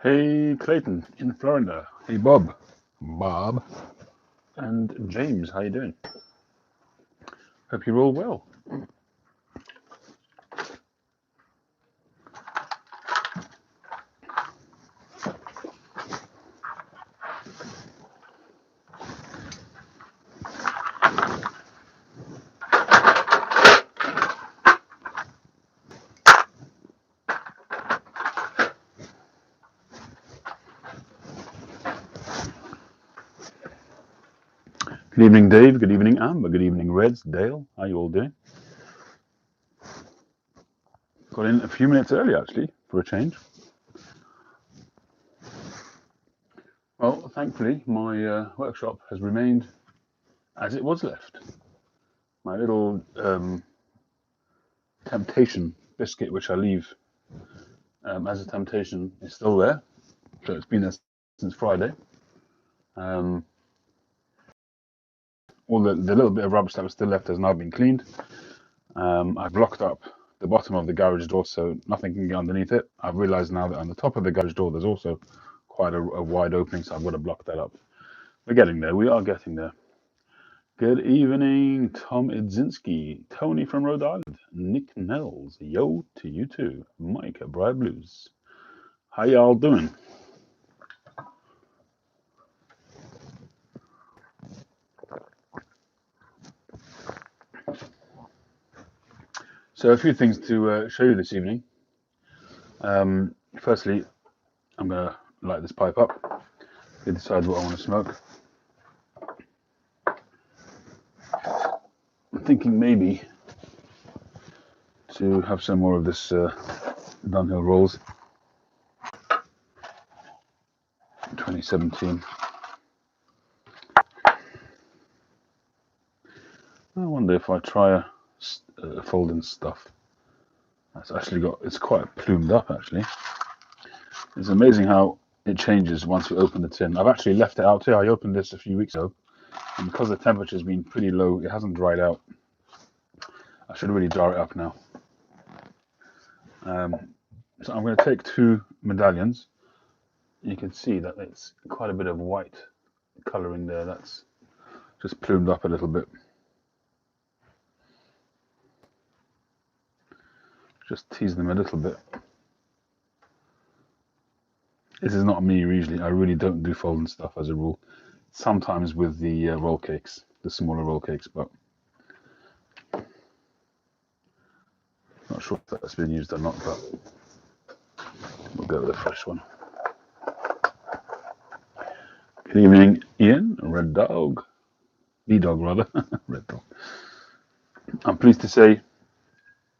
Hey Clayton in Florida. Hey Bob. Bob. And James, how you doing? Hope you're all well. Good evening, Dave. Good evening, Amber. Good evening, Reds. Dale, how you all doing? Got in a few minutes early, actually, for a change. Well, thankfully, my workshop has remained as it was left. My little temptation biscuit, which I leave as a temptation, is still there. So it's been there since Friday. All the little bit of rubbish that was still left has now been cleaned. I've locked up the bottom of the garage door so nothing can get underneath it. I've realized now that on the top of the garage door there's also quite a wide opening, so I've got to block that up. We're getting there. We are getting there. Good evening, Tom Idzinski, Tony from Rhode Island, Nick Nels, yo to you too, Mike at Briar Blues. How y'all doing? So a few things to show you this evening. Firstly, I'm going to light this pipe up to decide what I want to smoke. I'm thinking maybe to have some more of this Dunhill Rolls 2017. I wonder if I try a folding stuff. That's actually it's quite plumed up actually. It's amazing how it changes once you open the tin. I've actually left it out here. I opened this a few weeks ago, and because the temperature's been pretty low, it hasn't dried out. I should really jar it up now. So I'm going to take two medallions. You can see that it's quite a bit of white colouring there. That's just plumed up a little bit. Just tease them a little bit. This is not me usually. I really don't do folding stuff as a rule. Sometimes with the roll cakes, the smaller roll cakes, but not sure if that's been used or not, but we'll go with a fresh one. Good evening, Ian, Red Dog. D-Dog, rather. Red Dog. I'm pleased to say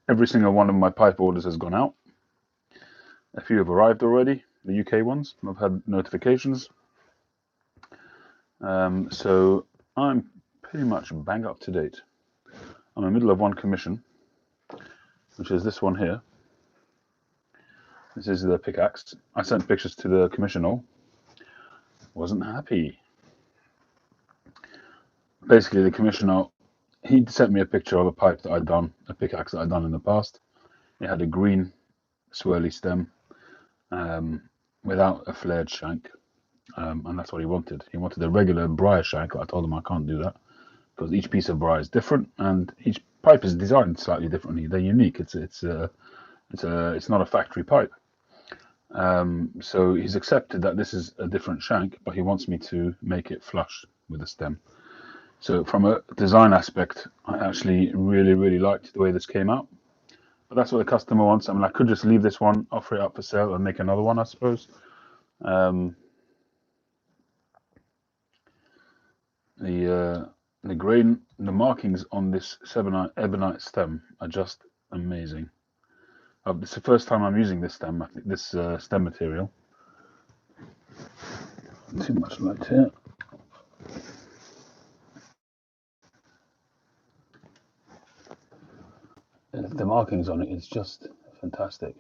every single one of my pipe orders has gone out. A few have arrived already, the UK ones. I've had notifications. So I'm pretty much bang up to date. I'm in the middle of one commission, which is this one here. This is the pickaxe. I sent pictures to the commissioner. Wasn't happy. Basically, the commissioner, he sent me a picture of a pipe that I'd done, a pickaxe that I'd done in the past. It had a green swirly stem without a flared shank, and that's what he wanted. He wanted a regular briar shank. I told him I can't do that because each piece of briar is different, and each pipe is designed slightly differently. They're unique. It's not a factory pipe. So he's accepted that this is a different shank, but he wants me to make it flush with the stem. So from a design aspect, I actually really liked the way this came out. But that's what the customer wants. I mean, I could just leave this one, offer it up for sale, and make another one, I suppose. The grain, the markings on this ebonite stem are just amazing. This is the first time I'm using this stem. I think this stem material. Too much light here. The markings on it is just fantastic.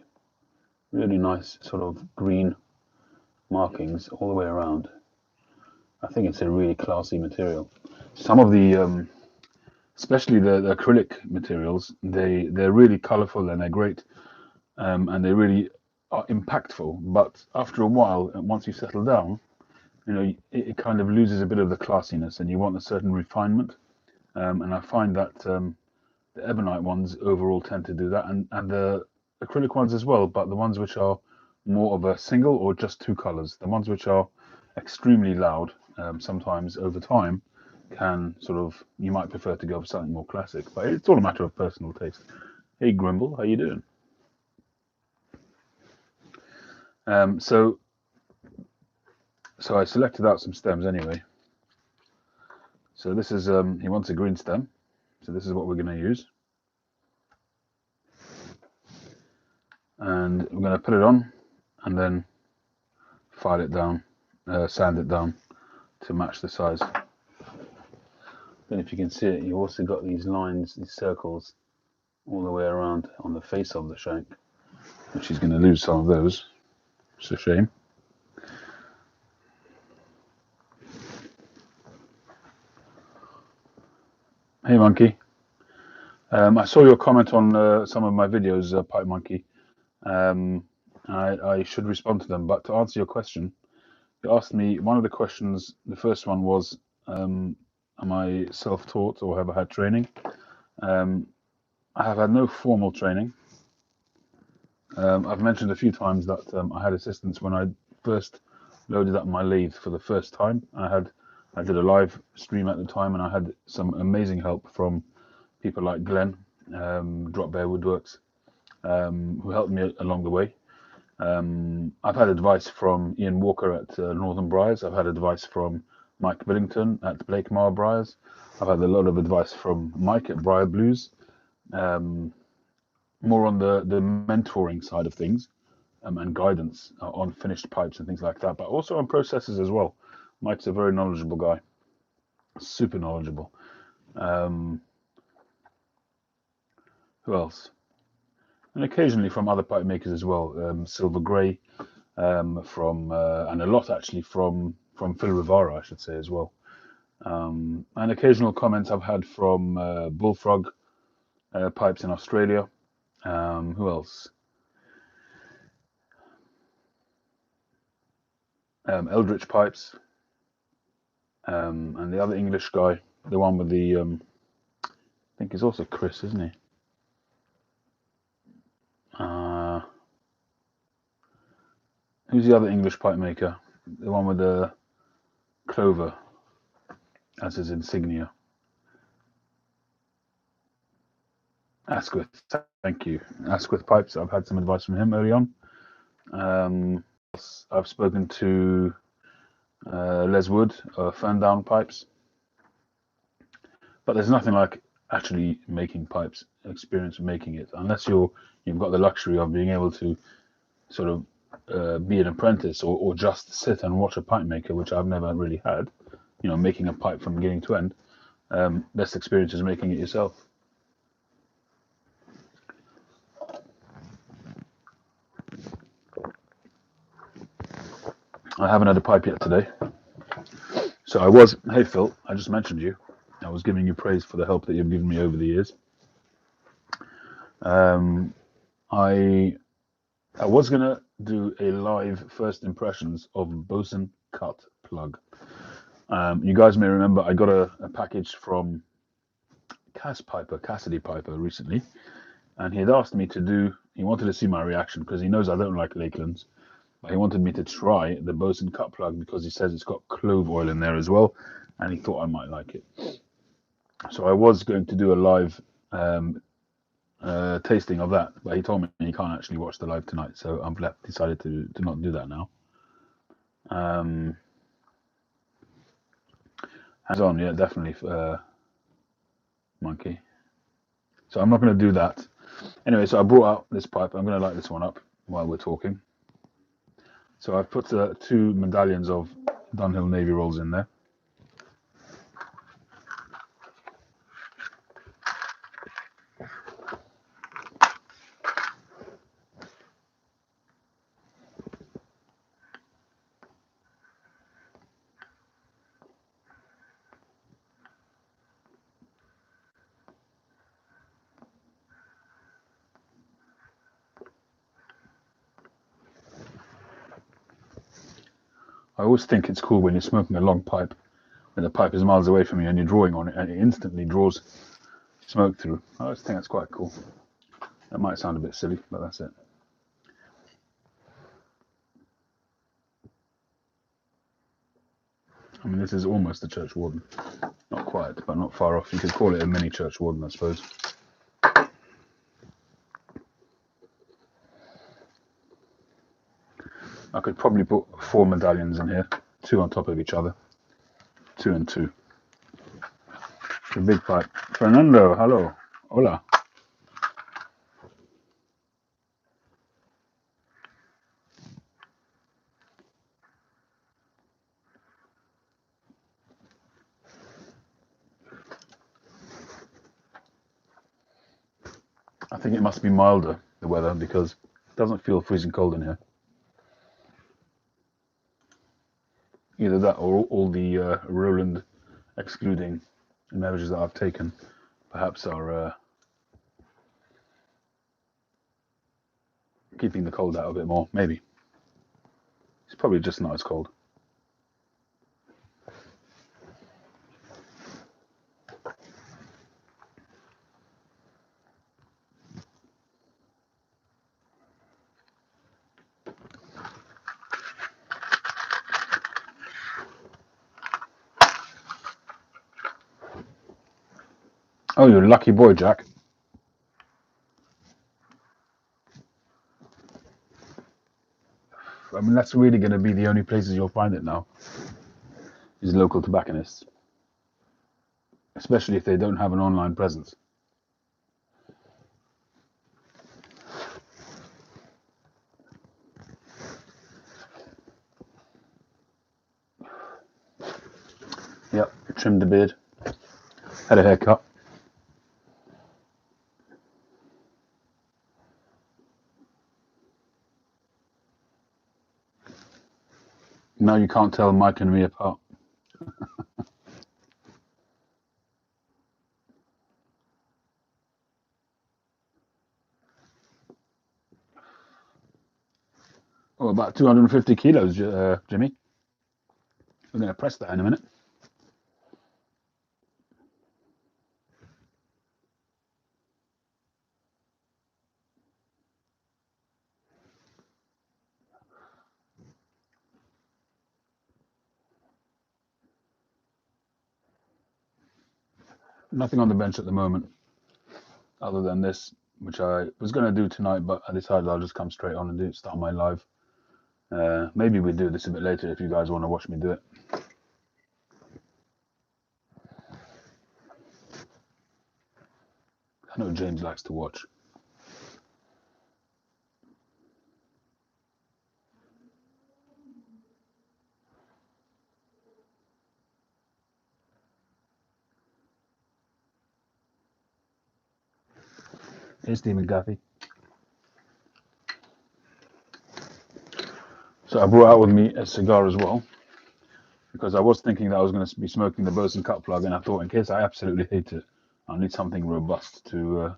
Really nice sort of green markings all the way around. I think it's a really classy material. Some of the, especially the acrylic materials, they're really colourful and they're great, and they really are impactful, but after a while, once you settle down, it kind of loses a bit of the classiness, and you want a certain refinement. And I find that the ebonite ones overall tend to do that, and the acrylic ones as well. But the ones which are more of a single or just two colors, the ones which are extremely loud, sometimes over time, can sort of you might prefer to go for something more classic. But it's all a matter of personal taste. Hey Grimble, how you doing? So I selected out some stems anyway. So this is he wants a green stem, so this is what we're going to use, and we're going to put it on, and then file it down, sand it down to match the size. Then if you can see it, you've also got these lines, these circles, all the way around on the face of the shank, which he's going to lose some of those. It's a shame. Hey Monkey, I saw your comment on some of my videos, Pipe Monkey. I should respond to them, but to answer your question, you asked me one of the questions. The first one was, am I self-taught or have I had training? I have had no formal training. I've mentioned a few times that I had assistance when I first loaded up my lathe for the first time. I did a live stream at the time, and I had some amazing help from people like Glenn, Drop Bear Woodworks, who helped me along the way. I've had advice from Ian Walker at Northern Briars. I've had advice from Mike Billington at Blakemore Briars. I've had a lot of advice from Mike at Briar Blues, more on the mentoring side of things, and guidance on finished pipes and things like that, but also on processes as well. Mike's a very knowledgeable guy, super knowledgeable. Who else? And occasionally from other pipe makers as well, Silver Grey, from and a lot actually from Phil Rivara, I should say, as well. And occasional comments I've had from Bullfrog pipes in Australia. Who else? Eldritch pipes, and the other English guy, the one with the I think he's also Chris, isn't he? Who's the other English pipe maker? The one with the clover as his insignia. Asquith, thank you. Asquith Pipes, I've had some advice from him early on. I've spoken to Les Wood, Ferndown Pipes. But there's nothing like actually making pipes, experience of making it, unless you've got the luxury of being able to sort of be an apprentice or just sit and watch a pipe maker, which I've never really had. Making a pipe from beginning to end. Best experience is making it yourself. I haven't had a pipe yet today. So hey Phil, I just mentioned you. I was giving you praise for the help that you've given me over the years. I was gonna do a live first impressions of Bosun cut plug. You guys may remember I got a package from Cassidy Piper recently, and he had asked me he wanted to see my reaction because he knows I don't like Lakelands. But he wanted me to try the Bosun cut plug because he says it's got clove oil in there as well, and he thought I might like it. So I was going to do a live tasting of that, but he told me he can't actually watch the live tonight, so I've decided to not do that now. Hands on, yeah, definitely, Monkey. So I'm not going to do that. Anyway, so I brought out this pipe. I'm going to light this one up while we're talking. So I've put 2 medallions of Dunhill Navy rolls in there. always think it's cool when you're smoking a long pipe, and the pipe is miles away from you, and you're drawing on it, and it instantly draws smoke through. I always think that's quite cool. That might sound a bit silly, but that's it. I mean, this is almost a church warden. Not quite, but not far off. You could call it a mini church warden, I suppose. I could probably put 4 medallions in here, 2 on top of each other, 2 and 2. The big pipe. Fernando, hello. Hola. I think it must be milder, the weather, because it doesn't feel freezing cold in here. Either that or all the Roland excluding measures that I've taken perhaps are keeping the cold out a bit more. Maybe. It's probably just not as cold. Oh, you're a lucky boy, Jack. I mean, that's really going to be the only places you'll find it now, is local tobacconists. Especially if they don't have an online presence. Yep, trimmed the beard, had a haircut. Now you can't tell Mike and me apart. Oh, about 250 kilos, Jimmy. We're going to press that in a minute. Nothing on the bench at the moment, other than this, which I was going to do tonight, but I decided I'll just come straight on and do it, start my live. Maybe we do this a bit later if you guys want to watch me do it. I know James likes to watch. Hey, Stephen Gaffey. So I brought out with me a cigar as well, because I was thinking that I was going to be smoking the Bosun cut plug, and I thought in case I absolutely hate it, I'll need something robust to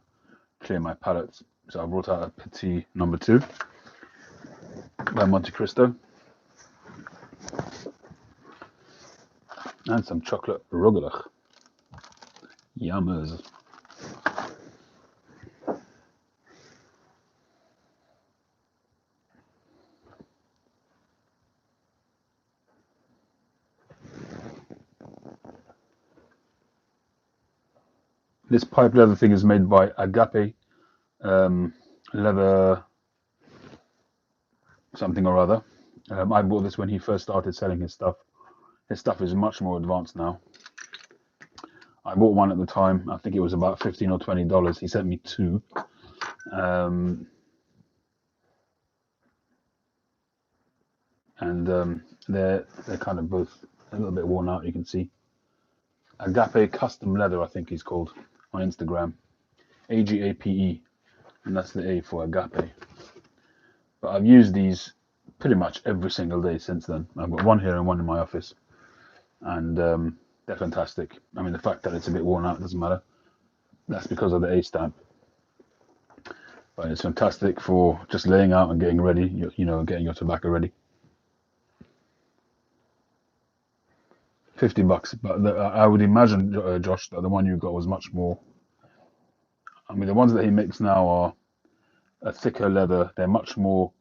clear my palate. So I brought out a Petit number 2 by Monte Cristo, and some chocolate rogalach. Yummers. This pipe leather thing is made by Agape leather something or other. I bought this when he first started selling his stuff. His stuff is much more advanced now. I bought one at the time. I think it was about $15 or $20. He sent me 2. And they're kind of both a little bit worn out. You can see Agape Custom Leather, I think he's called on Instagram. AGAPE, and that's the A for Agape. But I've used these pretty much every single day since then. I've got one here and one in my office, and they're fantastic. I mean, the fact that it's a bit worn out doesn't matter. That's because of the A stamp. But it's fantastic for just laying out and getting ready, you know, getting your tobacco ready. $50. But I would imagine, Josh, that the one you got was much more. I mean, the ones that he makes now are a thicker leather. They're much more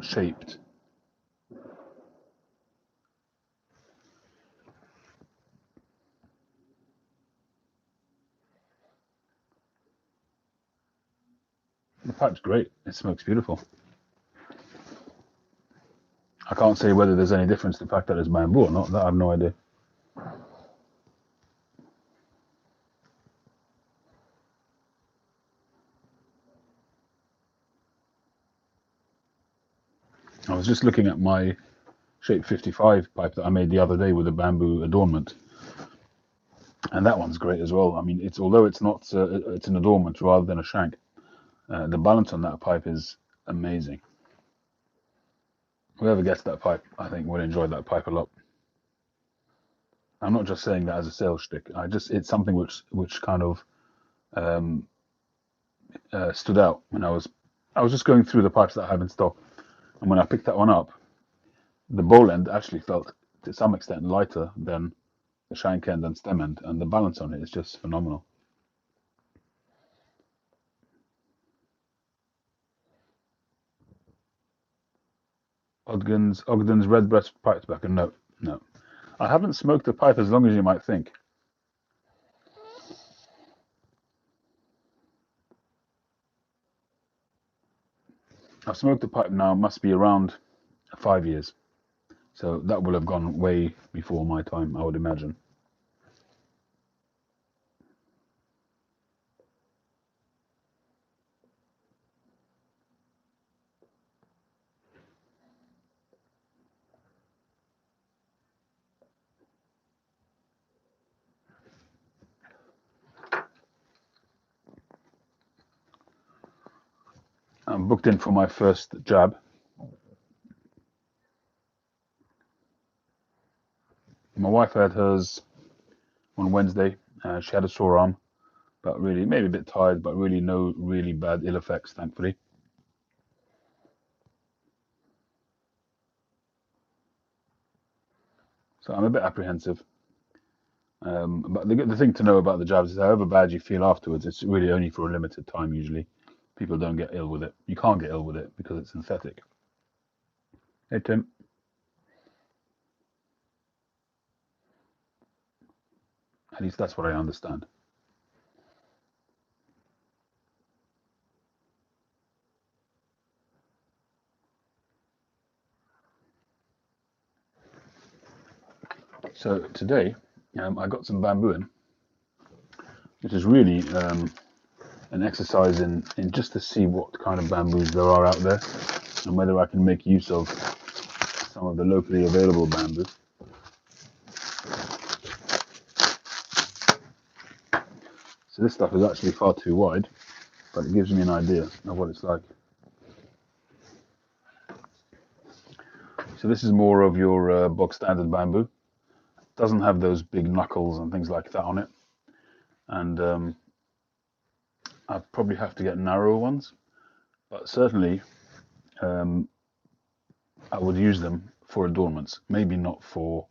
shaped. The pipe's great. It smokes beautiful. I can't say whether there's any difference to the fact that it's bamboo or not. That I have no idea. I was just looking at my Shape 55 pipe that I made the other day with a bamboo adornment, and that one's great as well. I mean, it's although it's not it's an adornment rather than a shank. The balance on that pipe is amazing. Whoever gets that pipe, I think, will enjoy that pipe a lot. I'm not just saying that as a sales shtick. It's something which kind of stood out when I was just going through the pipes that I have in stock, and when I picked that one up, the bowl end actually felt to some extent lighter than the shank end and stem end, and the balance on it is just phenomenal. Ogden's Redbreast pipe tobacco. No, no. I haven't smoked a pipe as long as you might think. I've smoked a pipe now, must be around 5 years. So that will have gone way before my time, I would imagine. I'm booked in for my first jab. My wife had hers on Wednesday. She had a sore arm, but really, maybe a bit tired, but really no really bad ill effects, thankfully. So I'm a bit apprehensive. But the thing to know about the jabs is however bad you feel afterwards, it's really only for a limited time usually. People don't get ill with it. You can't get ill with it because it's synthetic. Hey, Tim. At least that's what I understand. So today, I got some bamboo in, which is really an exercise in just to see what kind of bamboos there are out there and whether I can make use of some of the locally available bamboo. So this stuff is actually far too wide, but it gives me an idea of what it's like. So this is more of your box standard bamboo. Doesn't have those big knuckles and things like that on it. And I probably have to get narrower ones, but certainly um, I would use them for adornments. Maybe not for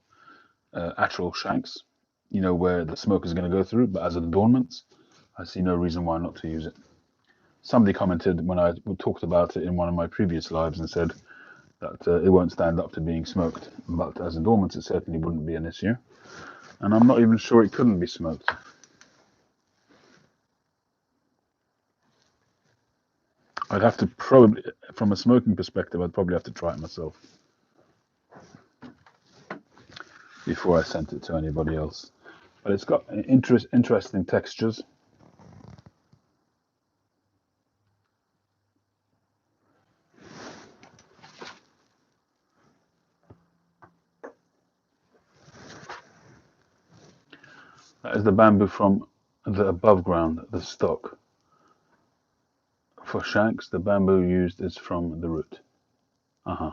actual shanks, where the smoke is going to go through, but as adornments, I see no reason why not to use it. Somebody commented when I talked about it in one of my previous lives and said that it won't stand up to being smoked, but as adornments, it certainly wouldn't be an issue. And I'm not even sure it couldn't be smoked. I'd have to probably, from a smoking perspective, I'd probably have to try it myself before I sent it to anybody else. But it's got interesting textures. That is the bamboo from the above ground, the stock. For shanks, the bamboo used is from the root.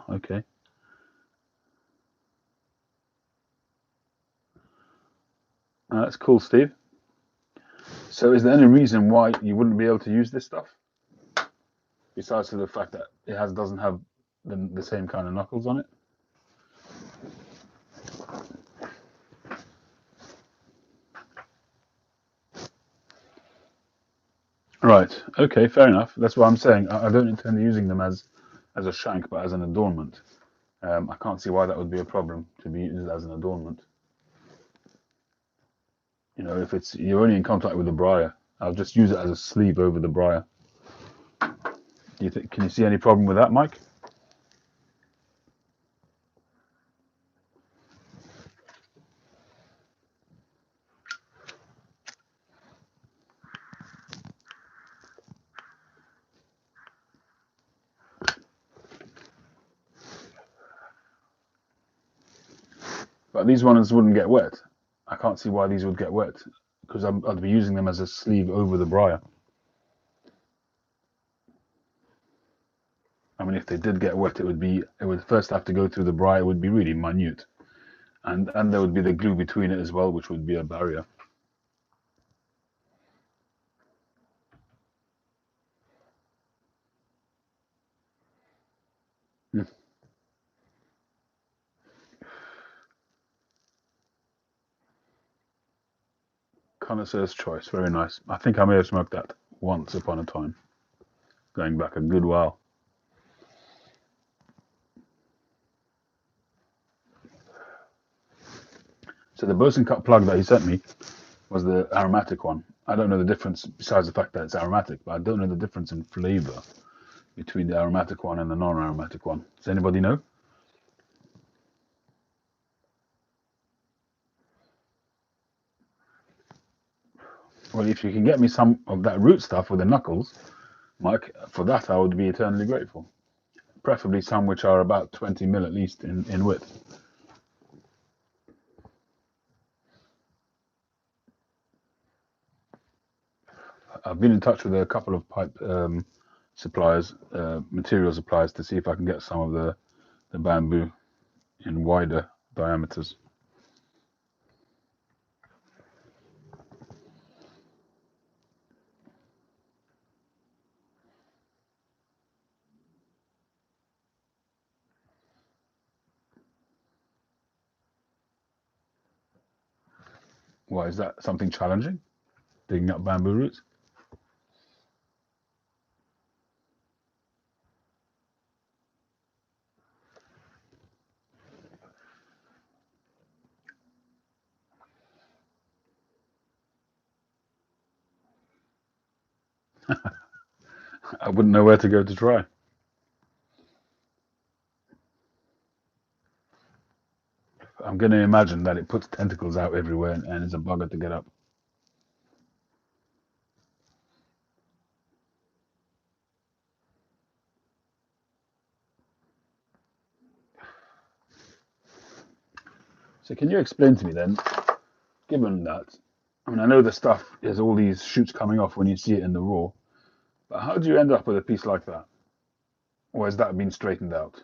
Okay. That's cool, Steve. So is there any reason why you wouldn't be able to use this stuff? Besides for the fact that doesn't have the same kind of knuckles on it? Right. Okay. Fair enough. That's what I'm saying. I don't intend using them as a shank, but as an adornment. I can't see why that would be a problem to be used as an adornment. You know, if it's you're only in contact with the briar, I'll just use it as a sleeve over the briar. Do you think? Can you see any problem with that, Mike? But these ones wouldn't get wet. I can't see why these would get wet because I'd be using them as a sleeve over the briar. I mean, if they did get wet, it would first have to go through the briar. It would be really minute, and there would be the glue between it as well, which would be a barrier. Hmm. Connoisseur's choice, very nice. I think I may have smoked that once upon a time, going back a good while. So the Bosun cut plug that he sent me was the aromatic one. I don't know the difference besides the fact that it's aromatic, but I don't know the difference in flavor between the aromatic one and the non-aromatic one. Does anybody know? Well, if you can get me some of that root stuff with the knuckles, Mike, for that I would be eternally grateful. Preferably some which are about 20 mil at least in width. I've been in touch with a couple of pipe suppliers, material suppliers, to see if I can get some of the bamboo in wider diameters. Why is that something challenging? Digging up bamboo roots? I wouldn't know where to go to try. I'm going to imagine that it puts tentacles out everywhere and is a bugger to get up. So can you explain to me then, given that, I mean, I know the stuff is all these shoots coming off when you see it in the raw, but how do you end up with a piece like that? Or has that been straightened out?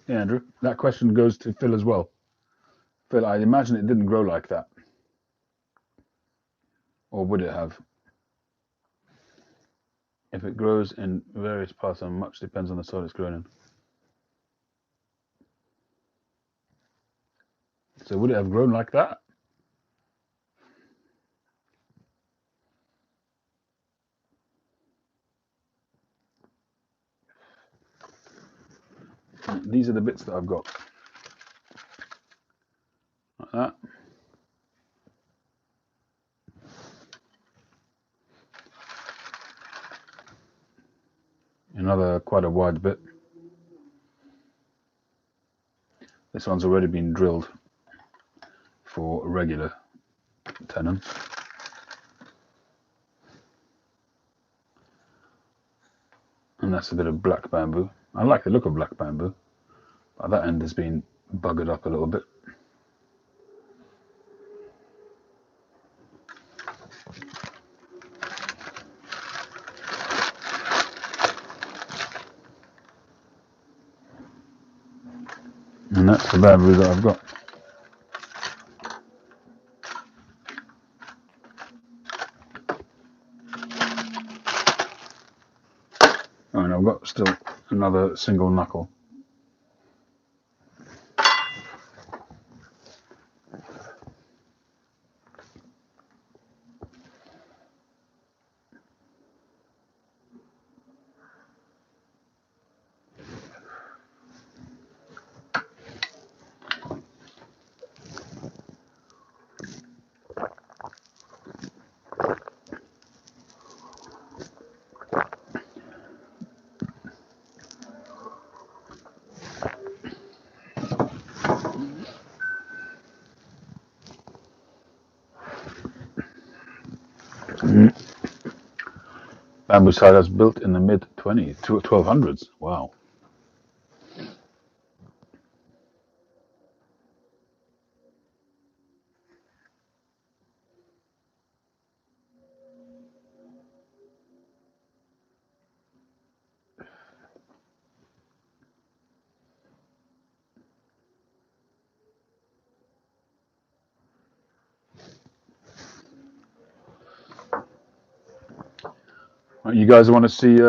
Yeah, Andrew, that question goes to Phil as well. Phil, I imagine it didn't grow like that. Or would it have? If it grows in various parts, and much depends on the soil it's grown in. So would it have grown like that? These are the bits that I've got. Like that. Another quite a wide bit. This one's already been drilled for regular tenon. And that's a bit of black bamboo. I like the look of black bamboo, but that end has been buggered up a little bit. And that's the battery that I've got. And I've got still another single knuckle. Bamboo cider built in the mid-20s, 1200s. Wow. Right, you guys want to see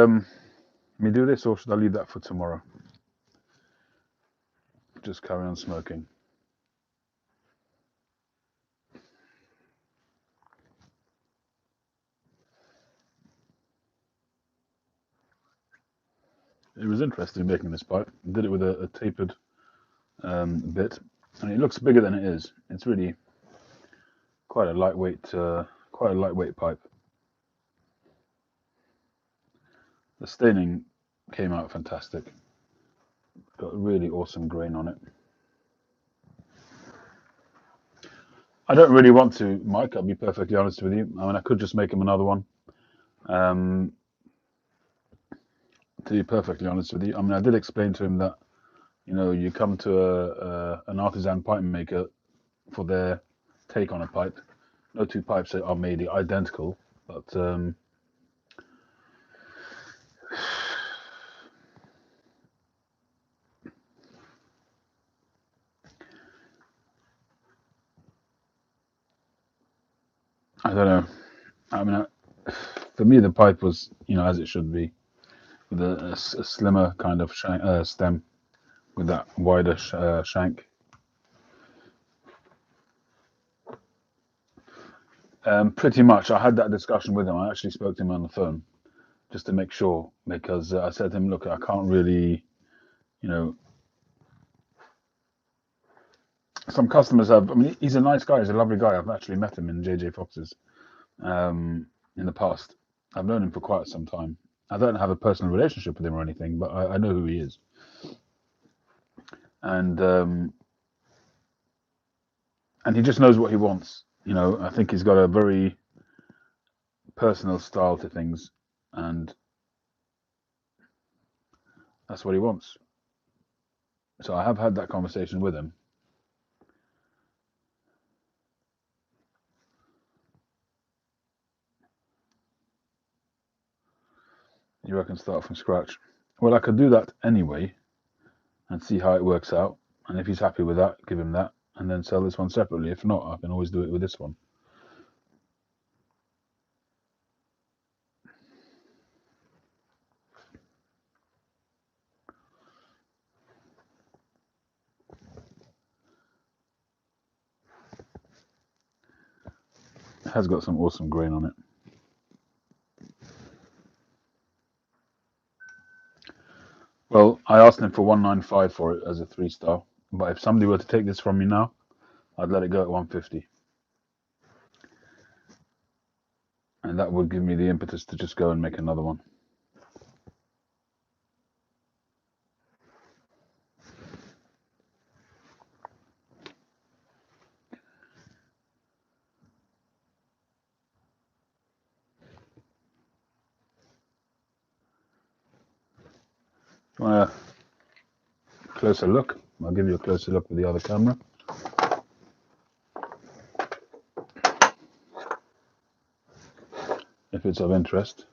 me do this, or should I leave that for tomorrow? Just carry on smoking. It was interesting making this pipe. I did it with a tapered bit, and it looks bigger than it is. It's really quite a lightweight pipe. The staining came out fantastic. Got a really awesome grain on it. I don't really want to, Mike. I'll be perfectly honest with you. I mean, I could just make him another one. Um, to be perfectly honest with you, I mean, I did explain to him that you come to an artisan pipe maker for their take on a pipe. No two pipes are made identical, but I don't know. I mean, for me, the pipe was, as it should be, with a slimmer kind of stem with that wider shank. Pretty much, I had that discussion with him. I actually spoke to him on the phone just to make sure, because I said to him, "Look, I can't really, you know, some customers have. I mean, he's a nice guy. He's a lovely guy. I've actually met him in JJ Fox's in the past. I've known him for quite some time. I don't have a personal relationship with him or anything, but I know who he is. And and he just knows what he wants. I think he's got a very personal style to things, and that's what he wants. So I have had that conversation with him. You reckon start from scratch? Well, I could do that anyway and see how it works out. And if he's happy with that, give him that, and then sell this one separately. If not, I can always do it with this one. It has got some awesome grain on it. Well, I asked him for 195 for it as a 3-star, but if somebody were to take this from me now, I'd let it go at 150, and that would give me the impetus to just go and make another one. Do you want a closer look? I'll give you a closer look with the other camera. If it's of interest.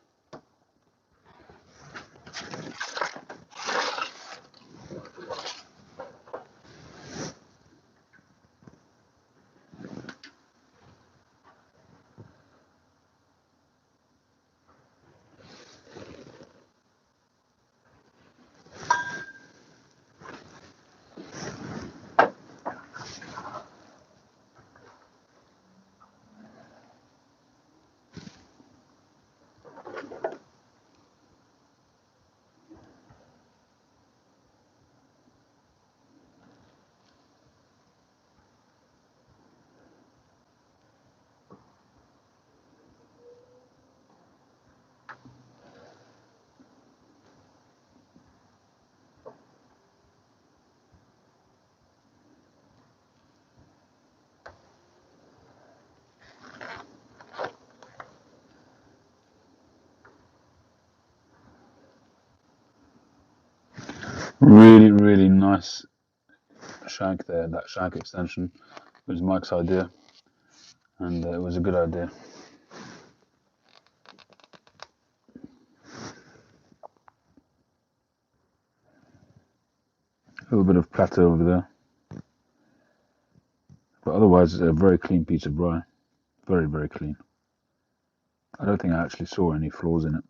Really, really nice shank there. That shank extension was Mike's idea, and it was a good idea. A little bit of plateau over there, but otherwise it's a very clean piece of briar. Very, very clean. I don't think I actually saw any flaws in it.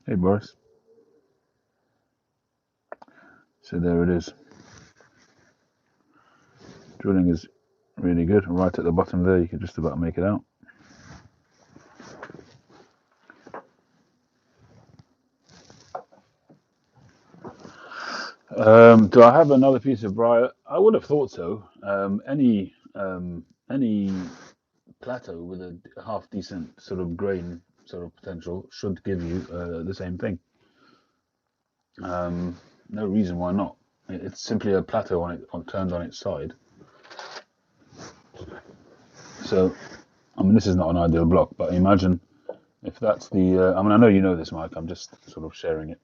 Hey, Boris. So there it is. Drilling is really good. Right at the bottom there, you can just about make it out. Do I have another piece of briar? I would have thought so. Any plateau with a half decent sort of grain sort of potential should give you the same thing. No reason why not. It's simply a plateau turned on its side. So, I mean, this is not an ideal block, but imagine if that's the. I mean, I know you know this, Mike. I'm just sort of sharing it.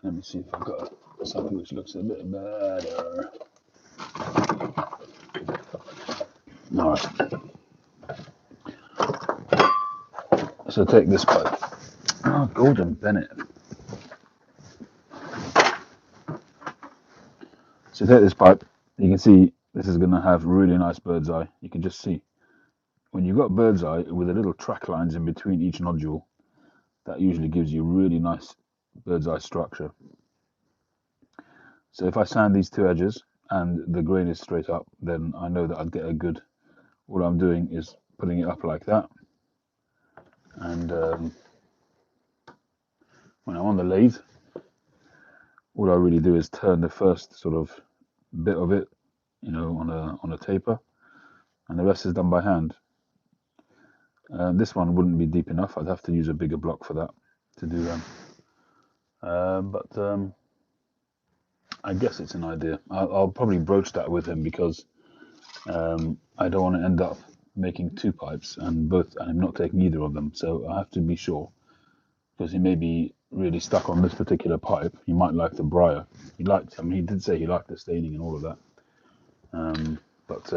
Let me see if I've got something which looks a bit better. All right. So take this pipe. Oh, Golden Bennett. So take this pipe. You can see this is going to have really nice bird's eye. You can just see when you've got bird's eye with the little track lines in between each nodule, that usually gives you really nice bird's eye structure. So if I sand these two edges and the grain is straight up, then I know that I'd get a good. All I'm doing is putting it up like that, and when I'm on the lathe, all I really do is turn the first sort of bit of it, on a taper, and the rest is done by hand. This one wouldn't be deep enough. I'd have to use a bigger block for that to do them. But I guess it's an idea. I'll probably broach that with him because I don't want to end up making two pipes and I'm not taking either of them. So I have to be sure because he may be really stuck on this particular pipe. He might like the briar. He did say he liked the staining and all of that. But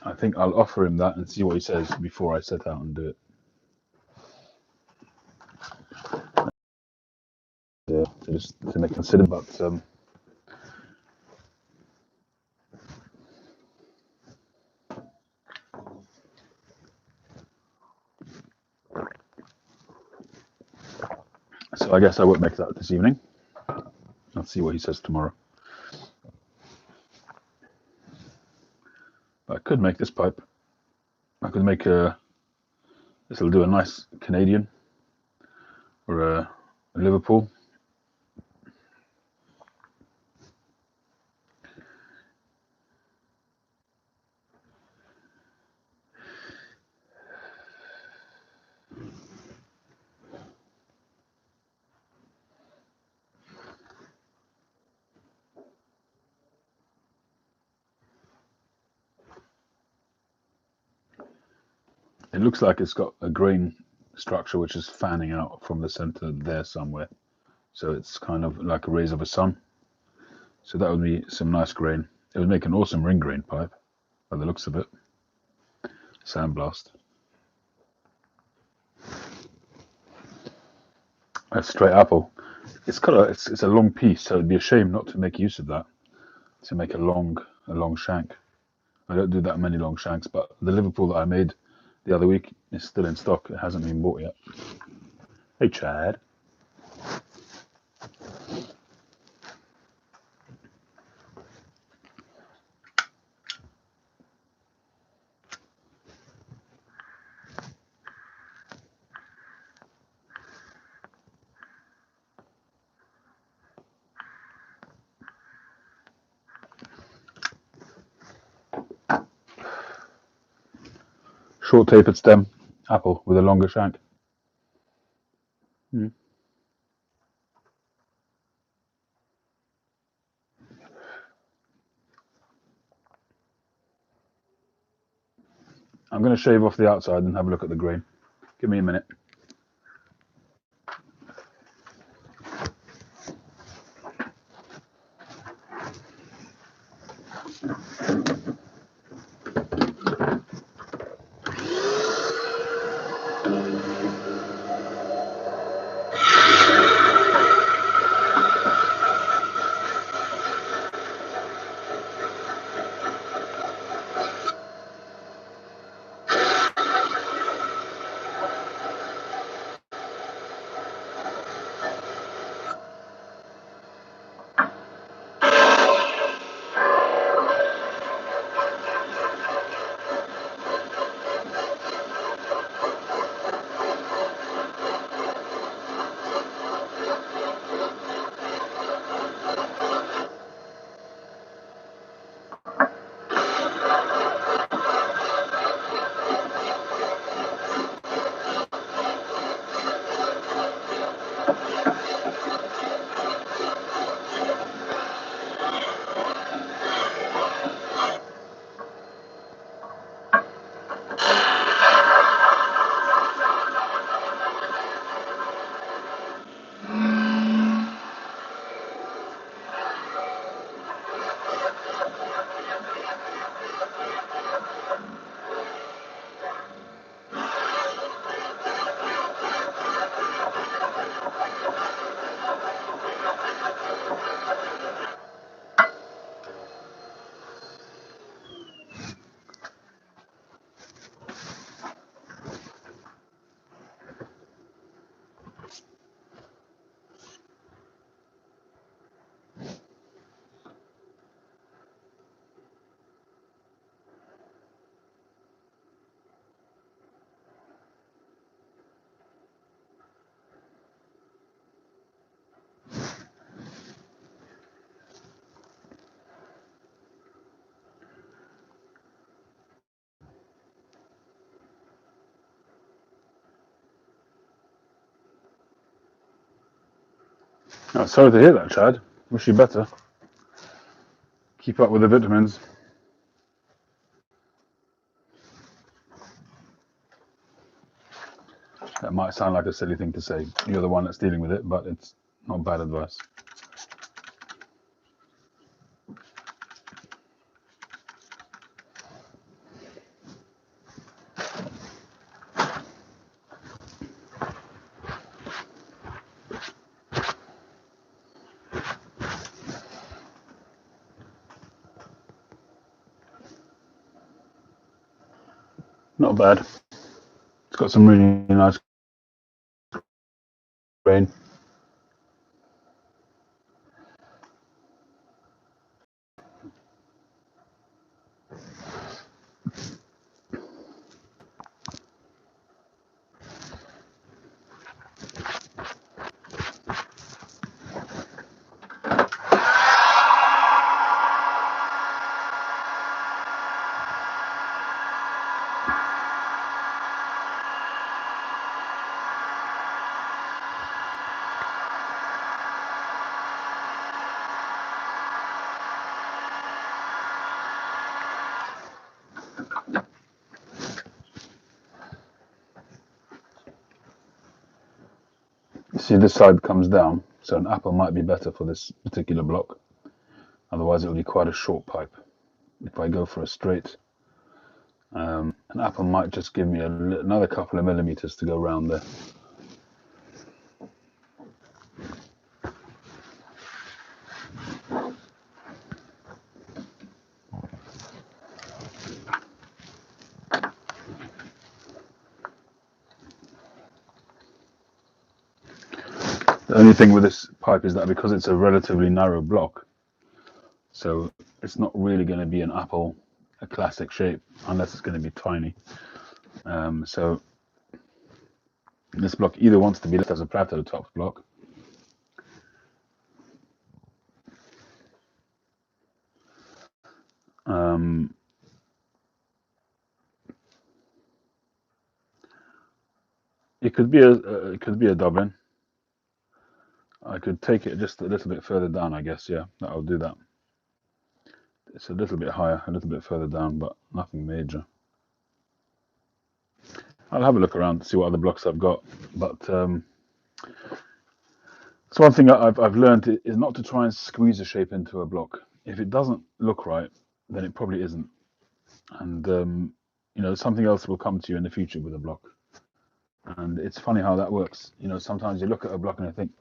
I think I'll offer him that and see what he says before I set out and do it. To make consider, but so I guess I won't make that this evening. I'll see what he says tomorrow. But I could make this pipe. I could make this will do a nice Canadian or a Liverpool. It looks like it's got a grain structure which is fanning out from the center there somewhere. So it's kind of like a rays of a sun. So that would be some nice grain. It would make an awesome ring grain pipe by the looks of it. Sandblast. A straight apple. It's a long piece, so it'd be a shame not to make use of that to make a long shank. I don't do that many long shanks, but the Liverpool that I made the other week is still in stock. It hasn't been bought yet. Hey, Chad. Short tapered stem apple with a longer shank. Mm. I'm going to shave off the outside and have a look at the grain. Give me a minute. Oh, sorry to hear that, Chad. Wish you better. Keep up with the vitamins. That might sound like a silly thing to say. You're the one that's dealing with it, but it's not bad advice. Not bad. It's got some really nice grain. See, this side comes down, so an apple might be better for this particular block. Otherwise, it will be quite a short pipe. If I go for a straight, an apple might just give me another couple of millimeters to go round there. The only thing with this pipe is that because it's a relatively narrow block, so it's not really going to be an apple, a classic shape, unless it's going to be tiny. So this block either wants to be left as a plateau top block, it could be a Dublin. I could take it just a little bit further down, I guess. Yeah, I'll do that. It's a little bit higher, a little bit further down, but nothing major. I'll have a look around to see what other blocks I've got. But it's one thing I've learned is not to try and squeeze a shape into a block. If it doesn't look right, then it probably isn't. And something else will come to you in the future with a block. And it's funny how that works. Sometimes you look at a block and you think,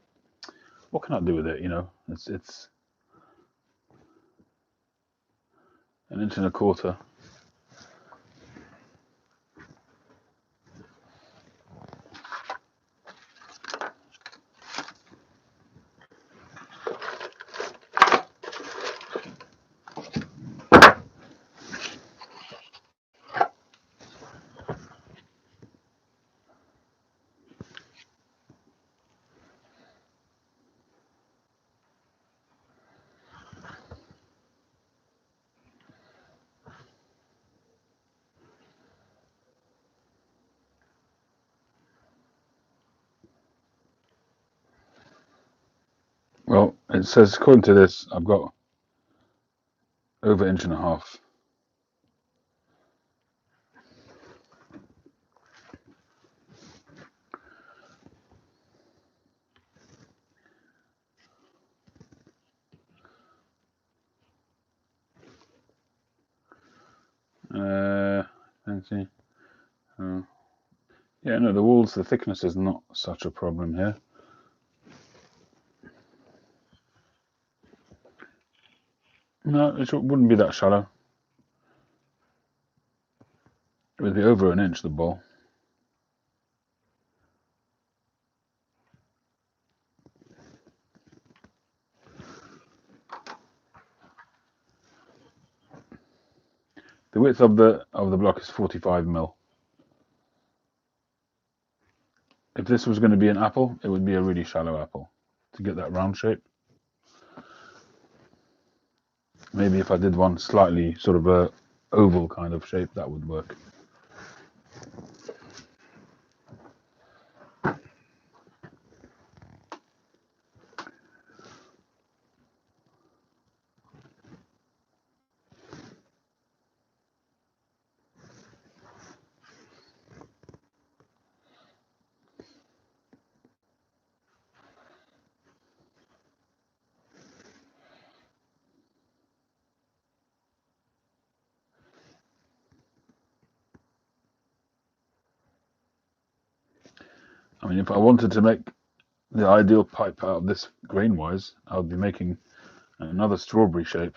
what can I do with it? It's an inch and a quarter. Well, it says, according to this, I've got over inch and a half. Let's see. Yeah, no, the walls, the thickness is not such a problem here. No, it wouldn't be that shallow. It would be over an inch, the bowl. The width of the block is 45 mil. If this was going to be an apple, it would be a really shallow apple to get that round shape. Maybe if I did one slightly sort of a oval kind of shape, that would work. I mean, if I wanted to make the ideal pipe out of this grain-wise, I would be making another strawberry shape,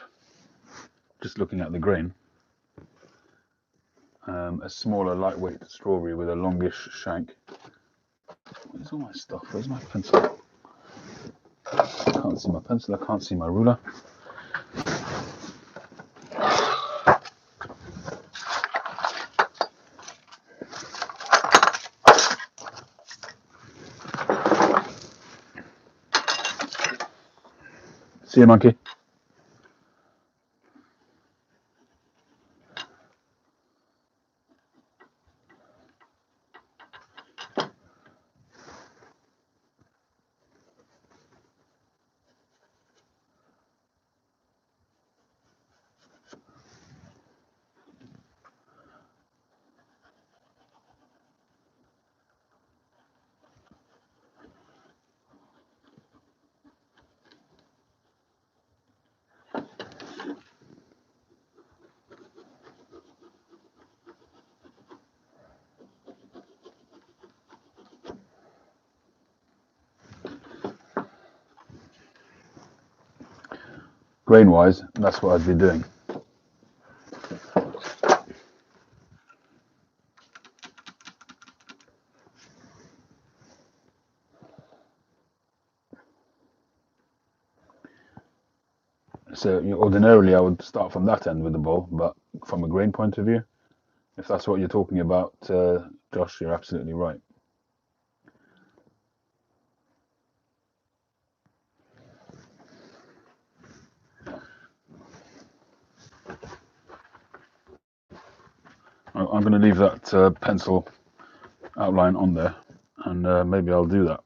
just looking at the grain. A smaller, lightweight strawberry with a longish shank. Where's all my stuff? Where's my pencil? I can't see my pencil, I can't see my ruler. See you, monkey. Grain-wise, that's what I'd be doing. So ordinarily I would start from that end with the bowl, but from a grain point of view, if that's what you're talking about, Josh, you're absolutely right. I'm going to leave that pencil outline on there, and maybe I'll do that.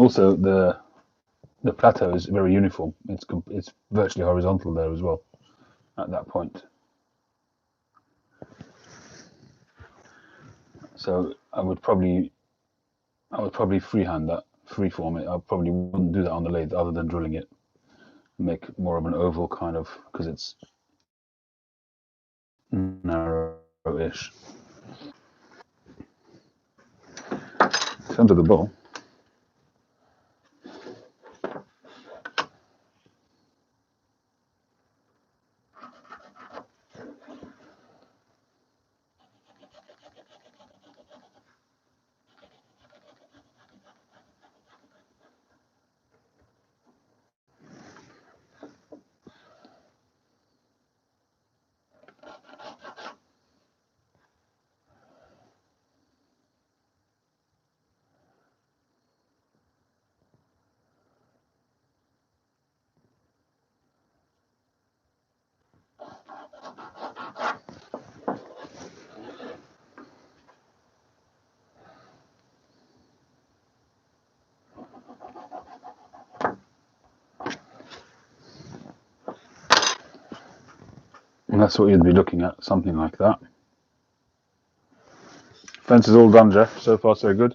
also the plateau is very uniform. It's virtually horizontal there as well at that point. So I would probably freehand that, freeform it. I probably wouldn't do that on the lathe other than drilling it, make more of an oval kind of, because it's narrow-ish. In terms of the bowl, and that's what you'd be looking at, something like that. Fence is all done, Jeff. So far, so good.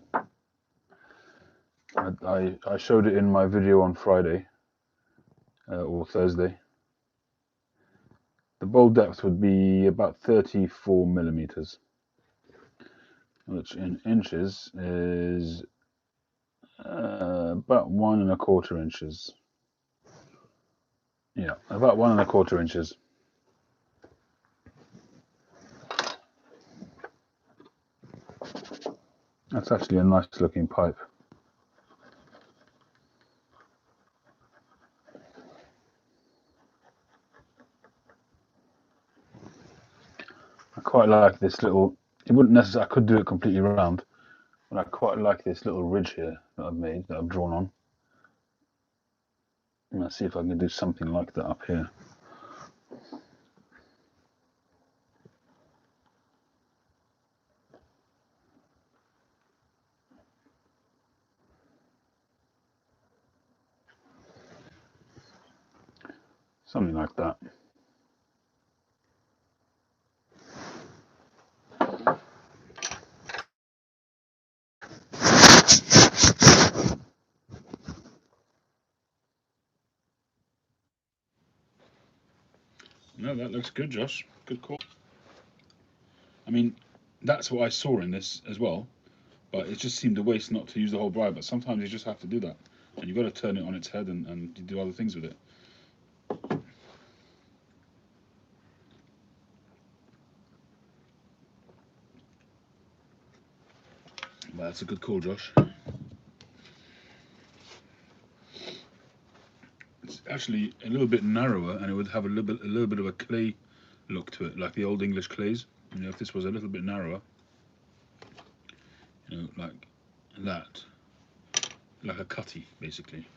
I showed it in my video on Friday or Thursday. The bowl depth would be about 34 millimeters, which in inches is about 1¼ inches. Yeah, about 1¼ inches. That's actually a nice looking pipe. I quite like this little, it wouldn't necessarily, I could do it completely round, but I quite like this little ridge here that I've made, that I've drawn on. And let's see if I can do something like that up here. Something like that. No, that looks good, Josh. Good call. I mean, that's what I saw in this as well, but it just seemed a waste not to use the whole briar. But sometimes you just have to do that, and you've got to turn it on its head and do other things with it. But that's a good call, Josh. It's actually a little bit narrower, and it would have a little bit of a clay look to it, like the old English clays. You know, if this was a little bit narrower, you know, like that, like a cutty, basically.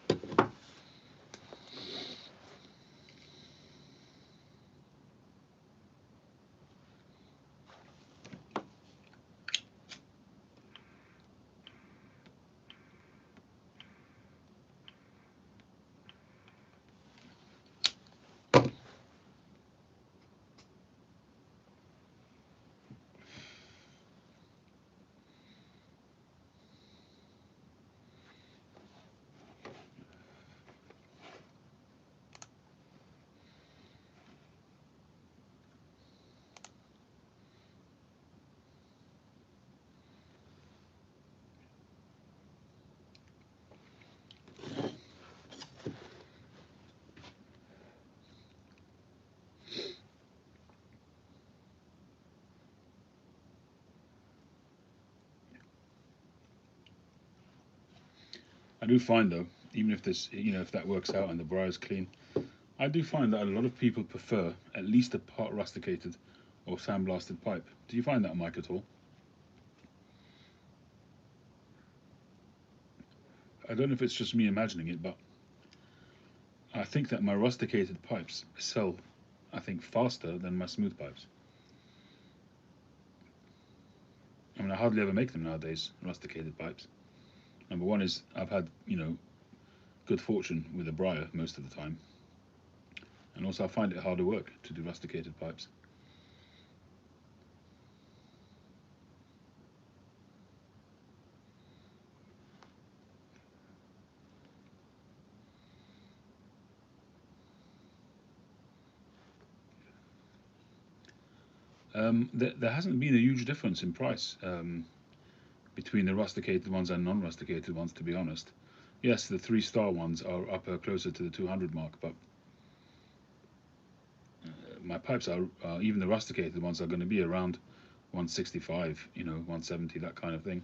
I do find though, even if this, you know, if that works out and the briar is clean, I do find that a lot of people prefer at least a part rusticated or sandblasted pipe. Do you find that, Mike, at all? I don't know if it's just me imagining it, but I think that my rusticated pipes sell, I think, faster than my smooth pipes. I mean, I hardly ever make them nowadays, rusticated pipes. Number one is I've had, good fortune with a briar most of the time, and also I find it harder work to do rusticated pipes. There hasn't been a huge difference in price between the rusticated ones and non-rusticated ones, to be honest. Yes, the 3-star ones are up closer to the 200 mark, but my pipes are even the rusticated ones are going to be around 165, 170, that kind of thing.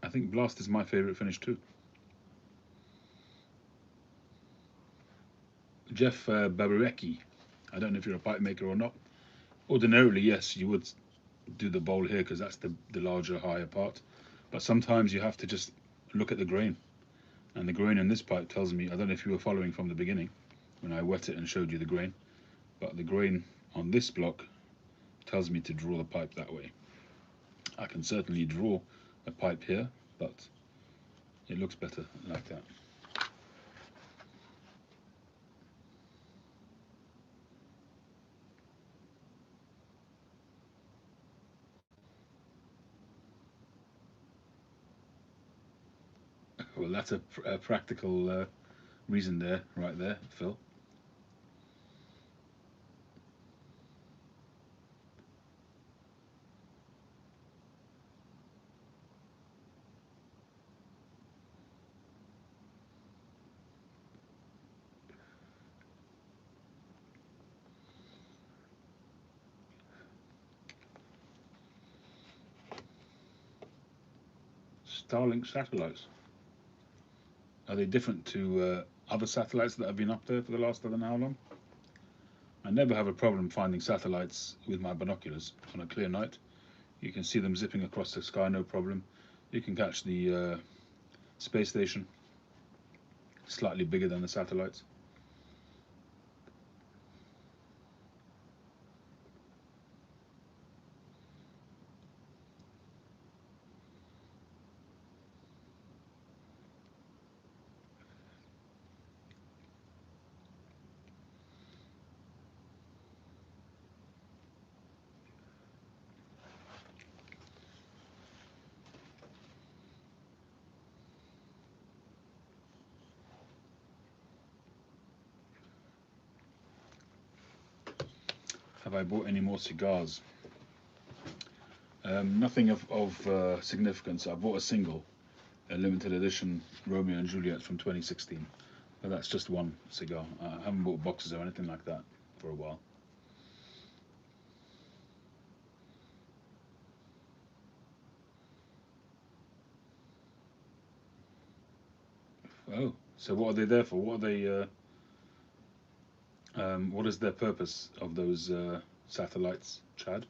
I think Blast is my favorite finish too. Jeff Babarecki, I don't know if you're a pipe maker or not. Ordinarily, yes, you would do the bowl here because that's the larger, higher part. But sometimes you have to just look at the grain. And the grain in this pipe tells me, I don't know if you were following from the beginning when I wet it and showed you the grain, but the grain on this block tells me to draw the pipe that way. I can certainly draw a pipe here, but it looks better like that. Well, that's a practical reason there, right there, Phil. Starlink satellites. Are they different to other satellites that have been up there for the last, I don't know how long? I never have a problem finding satellites with my binoculars on a clear night. You can see them zipping across the sky, no problem. You can catch the space station, slightly bigger than the satellites. Have I bought any more cigars? Nothing of significance. I bought a single, a limited edition Romeo and Juliet from 2016, but that's just one cigar. I haven't bought boxes or anything like that for a while. Oh, so what are they there for? What are they? What is their purpose of those satellites, Chad?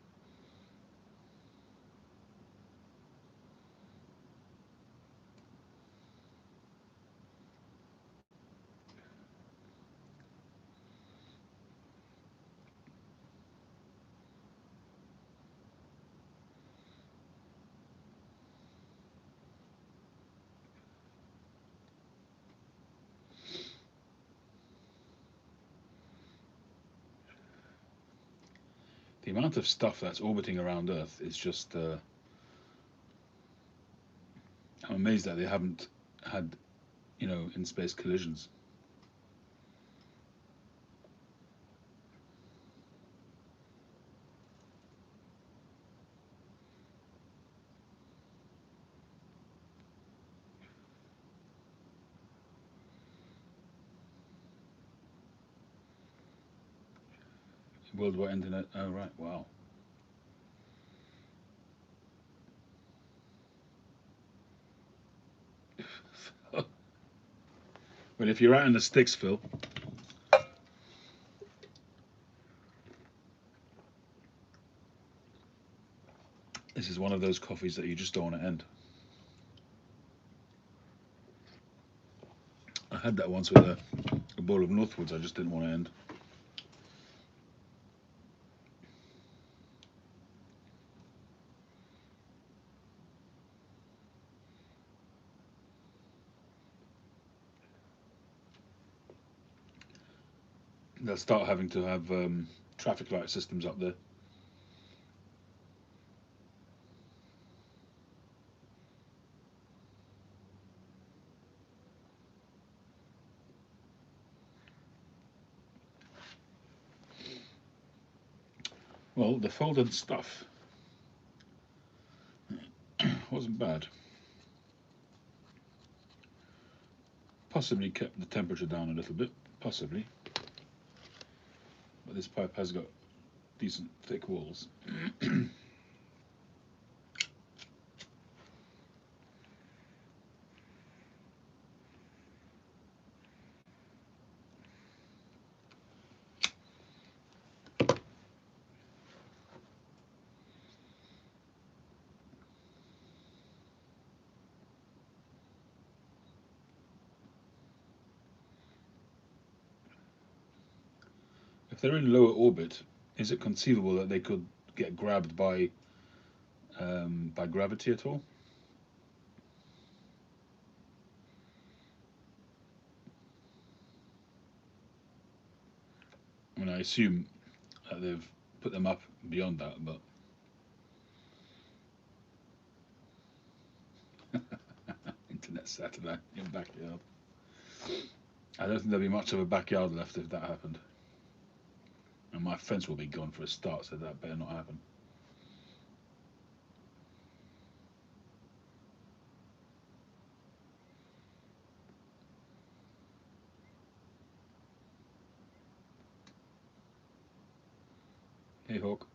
The amount of stuff that's orbiting around Earth is just. I'm amazed that they haven't had, in space collisions. Worldwide internet. Oh right, wow. Well, if you're out in the sticks, Phil, this is one of those coffees that you just don't want to end. I had that once with a a bowl of Northwoods. I just didn't want to end. They'll start having to have traffic light systems up there. Well, the folded stuff wasn't bad. Possibly kept the temperature down a little bit, possibly. But this pipe has got decent thick walls. If they're in lower orbit, is it conceivable that they could get grabbed by gravity at all? I mean, I assume that they've put them up beyond that, but internet satellite in backyard. I don't think there'll be much of a backyard left if that happened. And my fence will be gone for a start, so that better not happen. Hey, Hawk.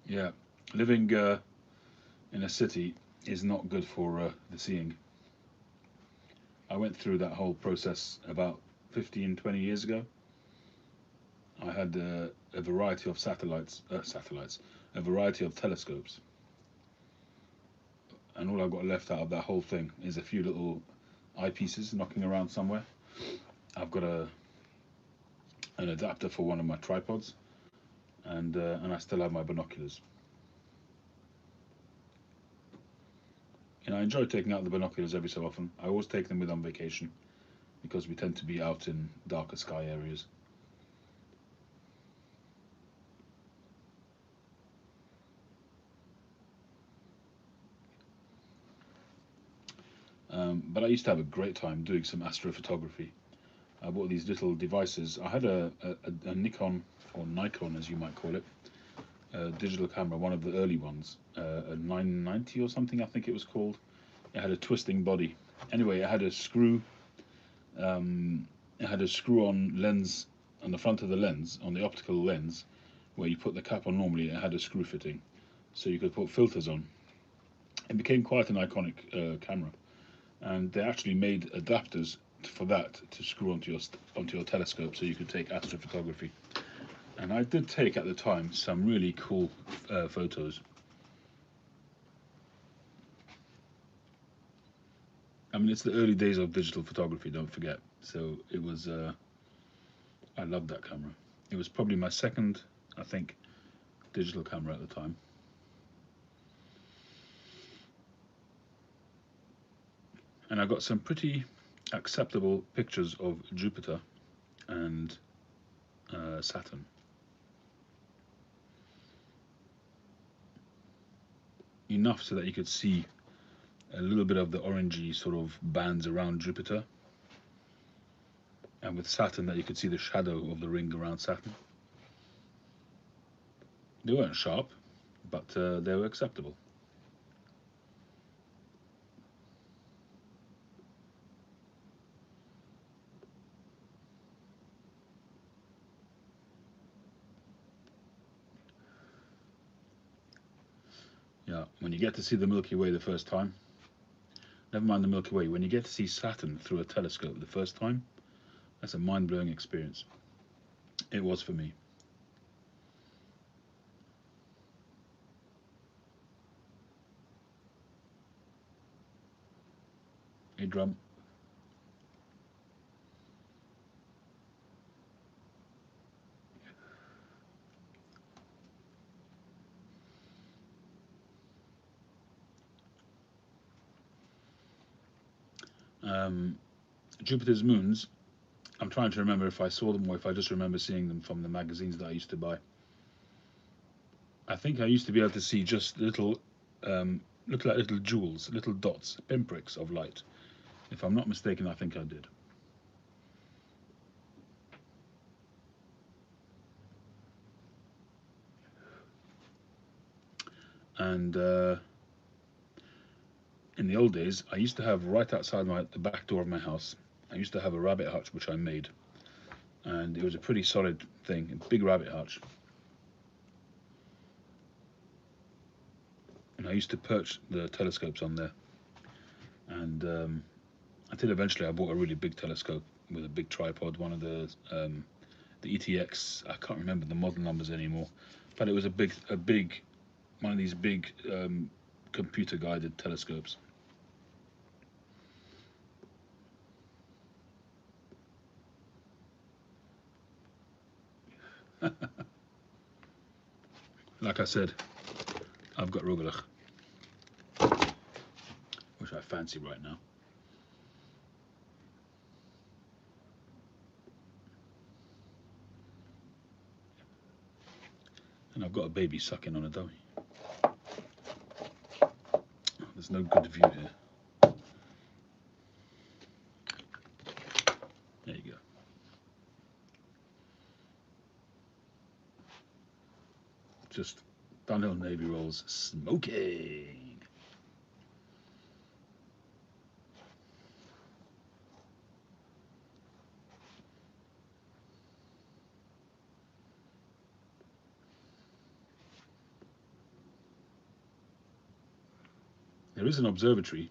Yeah, living in a city is not good for the seeing. I went through that whole process about 15, 20 years ago. I had a variety of a variety of telescopes, and all I've got left out of that whole thing is a few little eyepieces knocking around somewhere. I've got an adapter for one of my tripods, and I still have my binoculars. And I enjoy taking out the binoculars every so often. I always take them with on vacation because we tend to be out in darker sky areas. But I used to have a great time doing some astrophotography. I bought these little devices. I had a Nikon, or Nikon as you might call it, a digital camera, one of the early ones, a 990 or something I think it was called. It had a twisting body. Anyway, it had a screw-on lens on the front of the lens, on the optical lens, where you put the cap on normally. It had a screw fitting, so you could put filters on. It became quite an iconic camera, and they actually made adapters for that to screw onto your telescope, so you could take astrophotography. And I did take at the time some really cool photos. I mean, it's the early days of digital photography, don't forget. So it was, I loved that camera. It was probably my second, I think, digital camera at the time. And I got some pretty acceptable pictures of Jupiter and Saturn. Enough so that you could see a little bit of the orangey sort of bands around Jupiter, and with Saturn that you could see the shadow of the ring around Saturn. They weren't sharp, but they were acceptable. Yeah, when you get to see the Milky Way the first time, never mind the Milky Way, when you get to see Saturn through a telescope the first time, that's a mind-blowing experience. It was for me. Hey, drum. Jupiter's moons, I'm trying to remember if I saw them or if I just remember seeing them from the magazines that I used to buy. I think I used to be able to see just little, look like little jewels, little dots, pinpricks of light. If I'm not mistaken, I think I did. And in the old days, I used to have right outside the back door of my house, I used to have a rabbit hutch which I made, and it was a pretty solid thing, a big rabbit hutch. And I used to perch the telescopes on there, and until eventually I bought a really big telescope with a big tripod, one of the ETX. I can't remember the model numbers anymore, but it was a big one of these big computer guided telescopes. Like I said, I've got rugelach, which I fancy right now. And I've got a baby sucking on a dummy. There's no good view here. There you go. Just downhill Navy rolls, smoking. There is an observatory.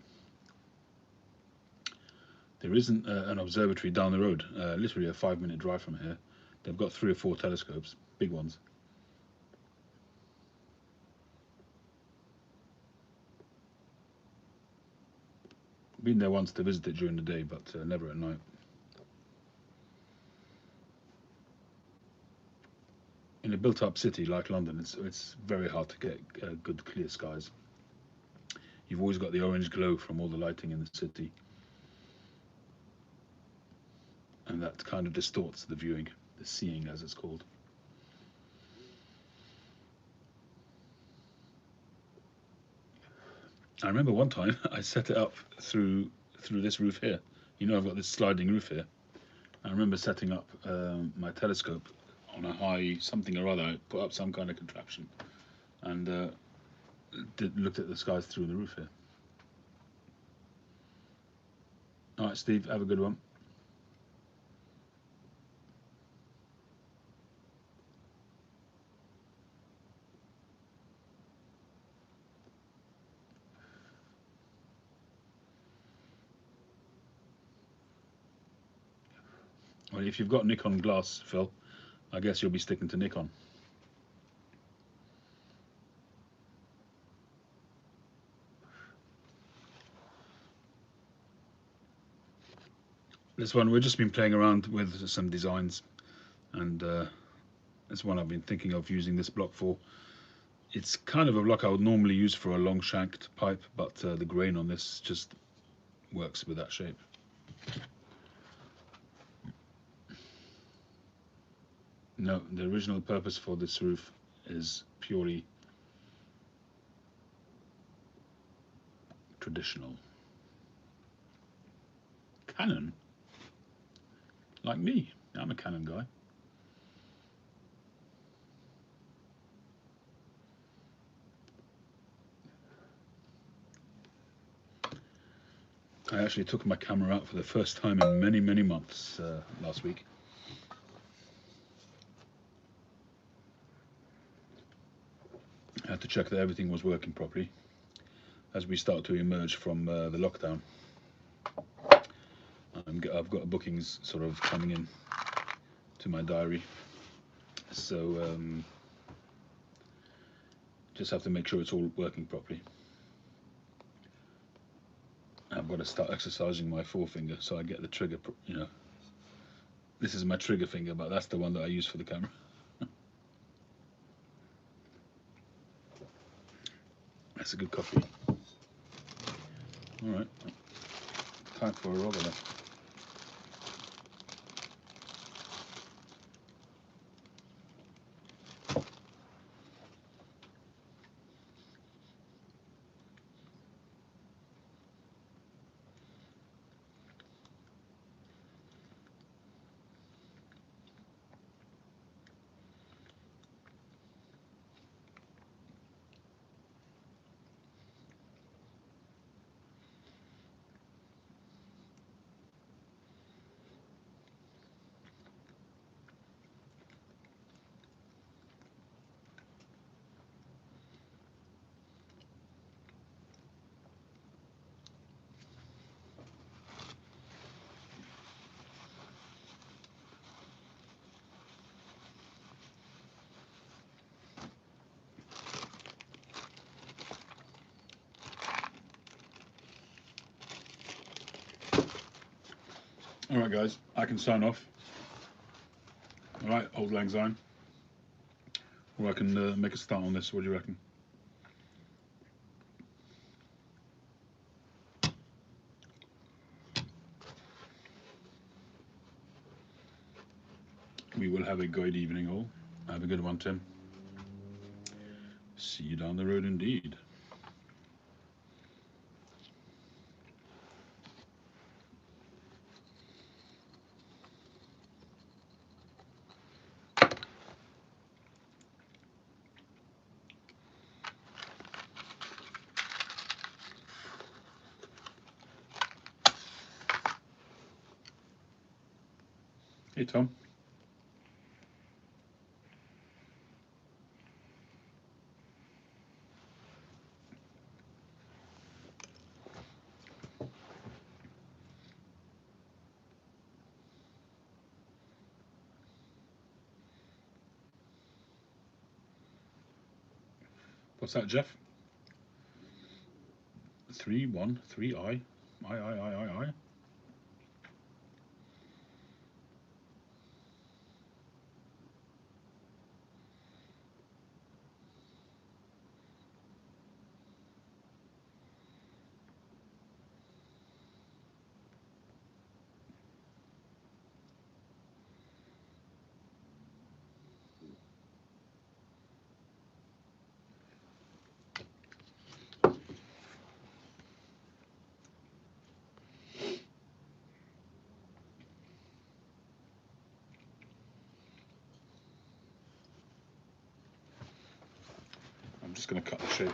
There isn't an observatory down the road, literally a 5-minute drive from here. They've got 3 or 4 telescopes, big ones. Been there once to visit it during the day, but never at night. In a built-up city like London, it's very hard to get good clear skies. You've always got the orange glow from all the lighting in the city, and that kind of distorts the viewing, the seeing as it's called. I remember one time I set it up through this roof here. You know, I've got this sliding roof here. I remember setting up my telescope on a high something or other. I put up some kind of contraption and looked at the skies through the roof here. All right, Steve, have a good one. Well, if you've got Nikon glass, Phil, I guess you'll be sticking to Nikon. This one, we've just been playing around with some designs, and it's one I've been thinking of using this block for. It's kind of a block I would normally use for a long shanked pipe, but the grain on this just works with that shape. No, the original purpose for this roof is purely traditional. Canon? Like me, I'm a Canon guy. I actually took my camera out for the first time in many, many months last week. I had to check that everything was working properly as we start to emerge from the lockdown. I've got bookings sort of coming in to my diary, so just have to make sure it's all working properly. I've got to start exercising my forefinger so I get the trigger, you know. This is my trigger finger, but that's the one that I use for the camera. That's a good coffee. All right. Time for a robber then. Alright guys, I can sign off. Alright, old lang syne. Or I can make a start on this, what do you reckon? We will have a good evening all. Have a good one, Tim. See you down the road indeed. Hey Tom. What's that, Jeff? 3-1-3-I. I. I'm just going to cut the shape.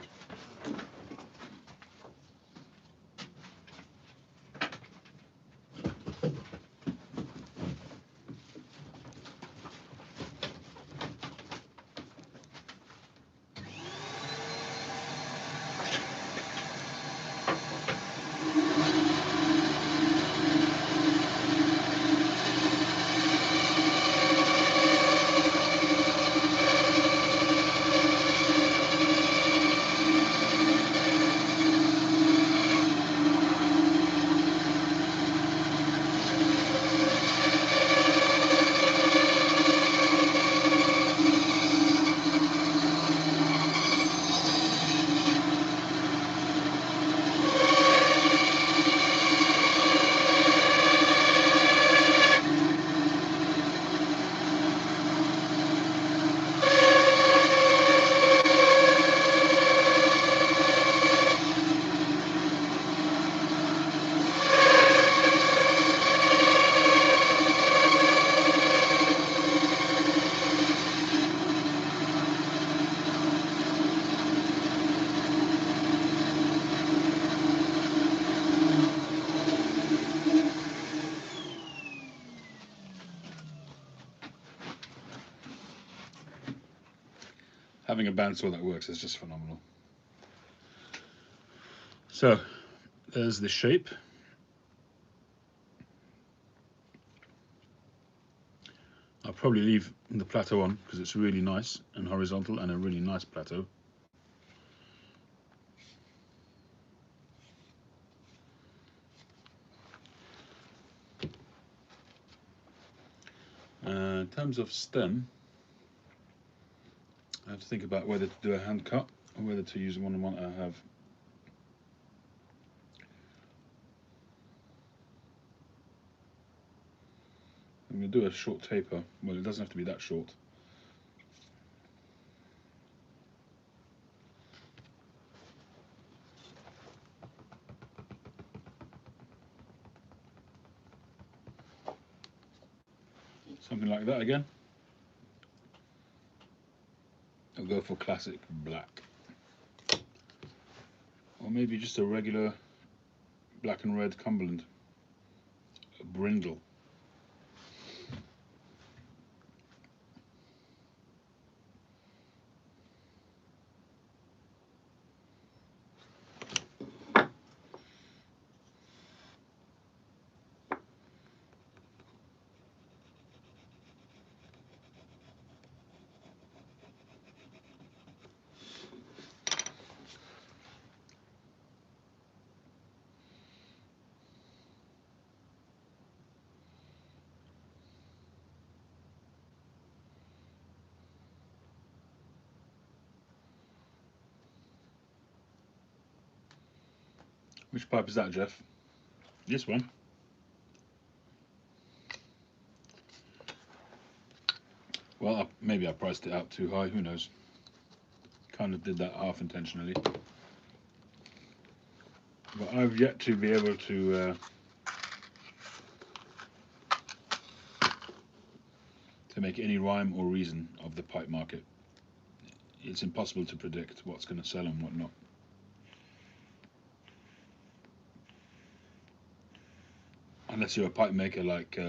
Having a bandsaw that works is just phenomenal. So, there's the shape. I'll probably leave the plateau on because it's really nice and horizontal and a really nice plateau. In terms of stem, I have to think about whether to do a hand cut or whether to use one I have. I'm going to do a short taper. Well, it doesn't have to be that short. Something like that again. I'll go for classic black. Or maybe just a regular black and red Cumberland. A brindle. Which pipe is that, Jeff? This one. Well, maybe I priced it out too high. Who knows? Kind of did that half intentionally. But I've yet to be able to make any rhyme or reason of the pipe market. It's impossible to predict what's going to sell and what not. Unless you're a pipe maker like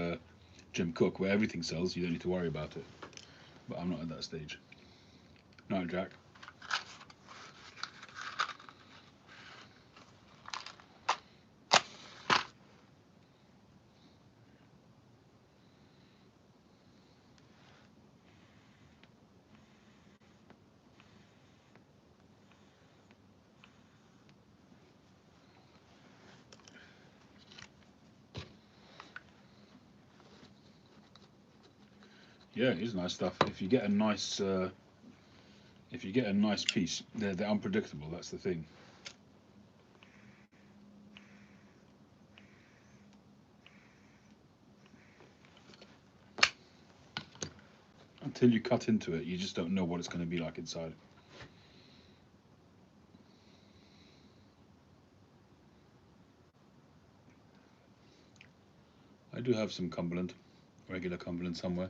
Jim Cook, where everything sells, you don't need to worry about it. But I'm not at that stage. No, Jack. Yeah, it is nice stuff. If you get a nice piece, they're unpredictable. That's the thing. Until you cut into it, you just don't know what it's going to be like inside. I do have some Cumberland, regular Cumberland somewhere.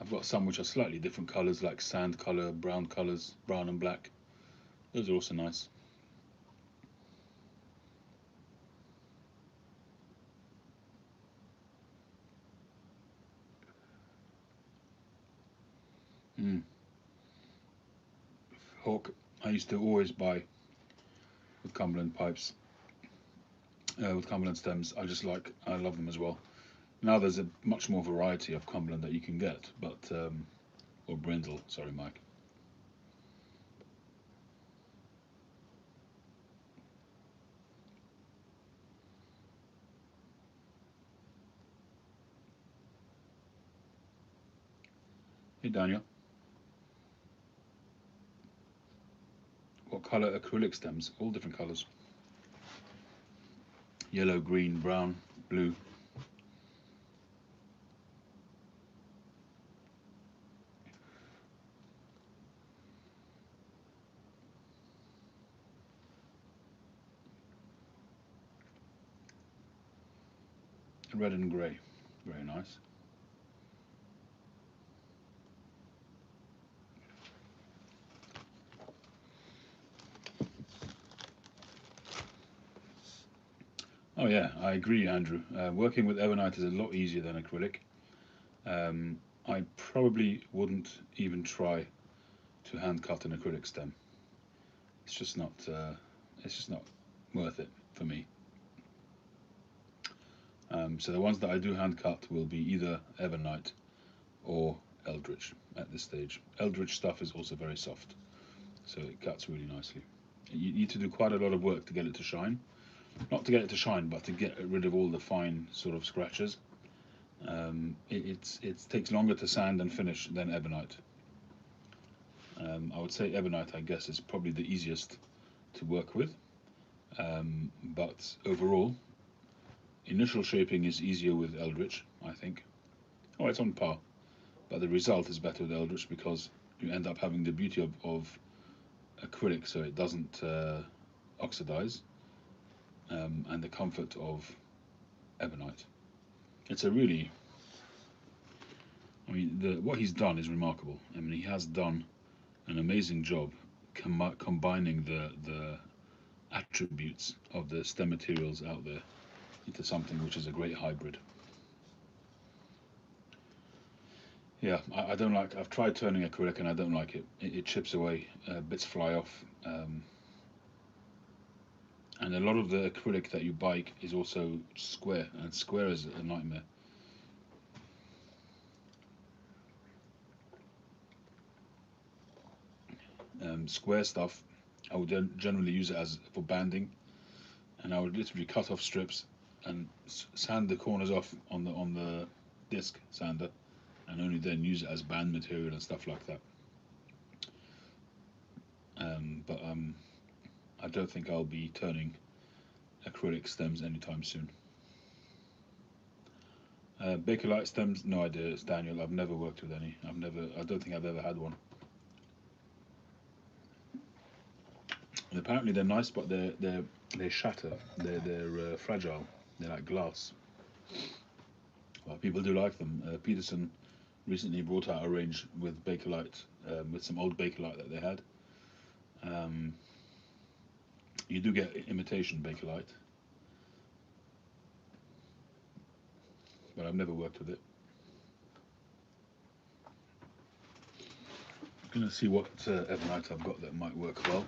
I've got some which are slightly different colours, like sand colour, brown colours, brown and black. Those are also nice. Mm. Hawk, I used to always buy with Cumberland pipes, with Cumberland stems. I love them as well. Now there's a much more variety of Cumberland that you can get, but or brindle. Sorry, Mike. Hey, Daniel. What colour acrylic stems? All different colours. Yellow, green, brown, blue. Red and grey. Very nice. Oh yeah, I agree, Andrew. Working with Ebonite is a lot easier than acrylic. I probably wouldn't even try to hand cut an acrylic stem. It's just not. It's just not worth it for me. So the ones that I do hand cut will be either Ebonite or Eldritch at this stage. Eldritch stuff is also very soft, so it cuts really nicely. You need to do quite a lot of work to get it to shine. Not to get it to shine, but to get rid of all the fine sort of scratches. It takes longer to sand and finish than Ebonite. I would say Ebonite, I guess, is probably the easiest to work with. But overall, initial shaping is easier with Eldritch, I think. Oh, it's on par, but the result is better with Eldritch because you end up having the beauty of acrylic, so it doesn't oxidize, and the comfort of ebonite. It's a really, I mean, what he's done is remarkable. I mean, he has done an amazing job combining the attributes of the stem materials out there into something which is a great hybrid. Yeah, I don't like. I've tried turning acrylic and I don't like it. It chips away, bits fly off, and a lot of the acrylic that you buy is also square, and square is a nightmare. Square stuff, I would generally use it as for banding, and I would literally cut off strips and sand the corners off on the disc sander, and only then use it as band material and stuff like that. But I don't think I'll be turning acrylic stems anytime soon. Bakelite stems, no idea. It's Daniel. I've never worked with any. I don't think I've ever had one. And apparently they're nice, but they shatter. They're fragile. They're like glass. Well, people do like them. Peterson recently brought out a range with Bakelite, with some old Bakelite that they had. You do get imitation Bakelite, but I've never worked with it. I'm going to see what ebonite I've got that might work well.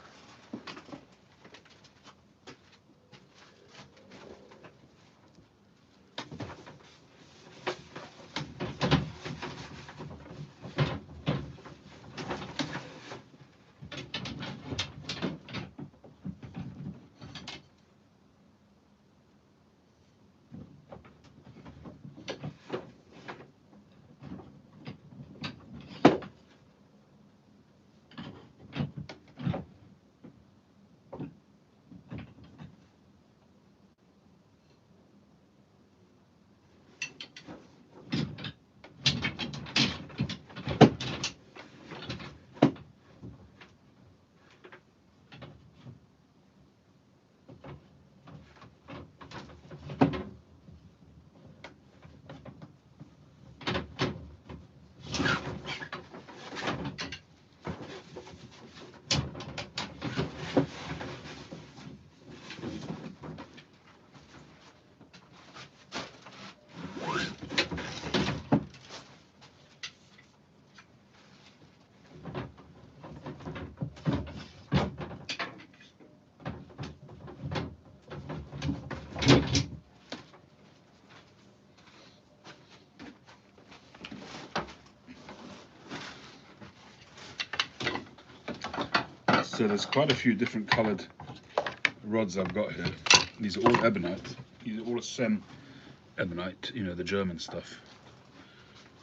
So there's quite a few different coloured rods I've got here. These are all ebonite. These are all Sem ebonite, you know, the German stuff.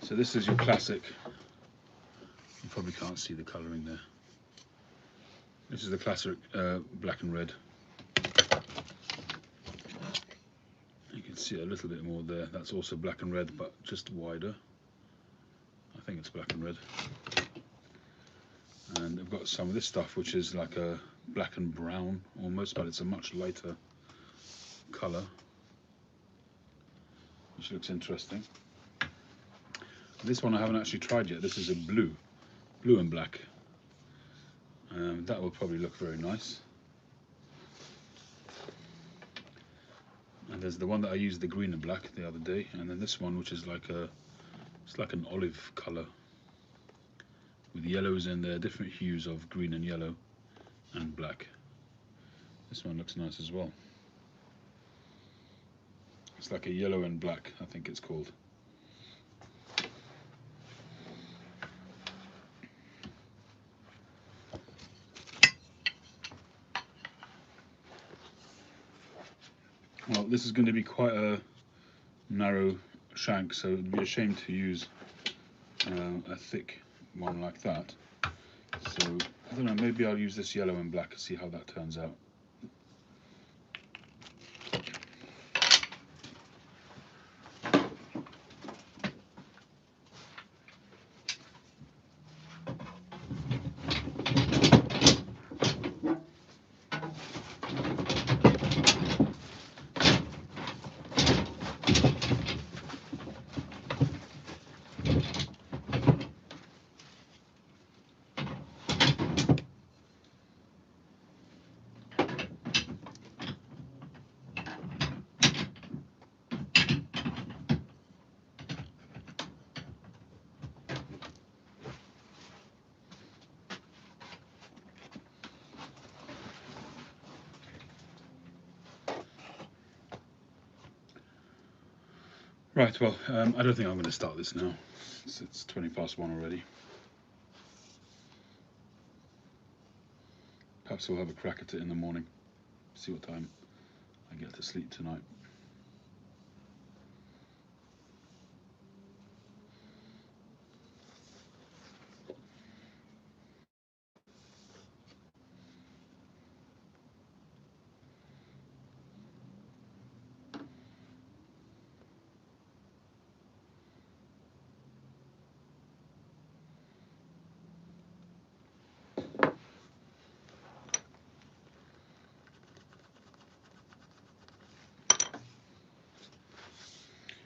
So this is your classic. You probably can't see the colouring there. This is the classic black and red. You can see a little bit more there. That's also black and red, but just wider. I think it's black and red. And I've got some of this stuff which is like a black and brown almost, but it's a much lighter colour, which looks interesting. This one I haven't actually tried yet. This is a blue and black. That will probably look very nice. And there's the one that I used, the green and black, the other day, and then this one which is like it's like an olive colour with yellows in there, different hues of green and yellow and black. This one looks nice as well. It's like a yellow and black, I think it's called. Well, this is going to be quite a narrow shank, so it would be a shame to use a thick one like that. So I don't know, maybe I'll use this yellow and black and see how that turns out. Right, well, I don't think I'm going to start this now. It's 20 past 1 already. Perhaps we'll have a crack at it in the morning, see what time I get to sleep tonight.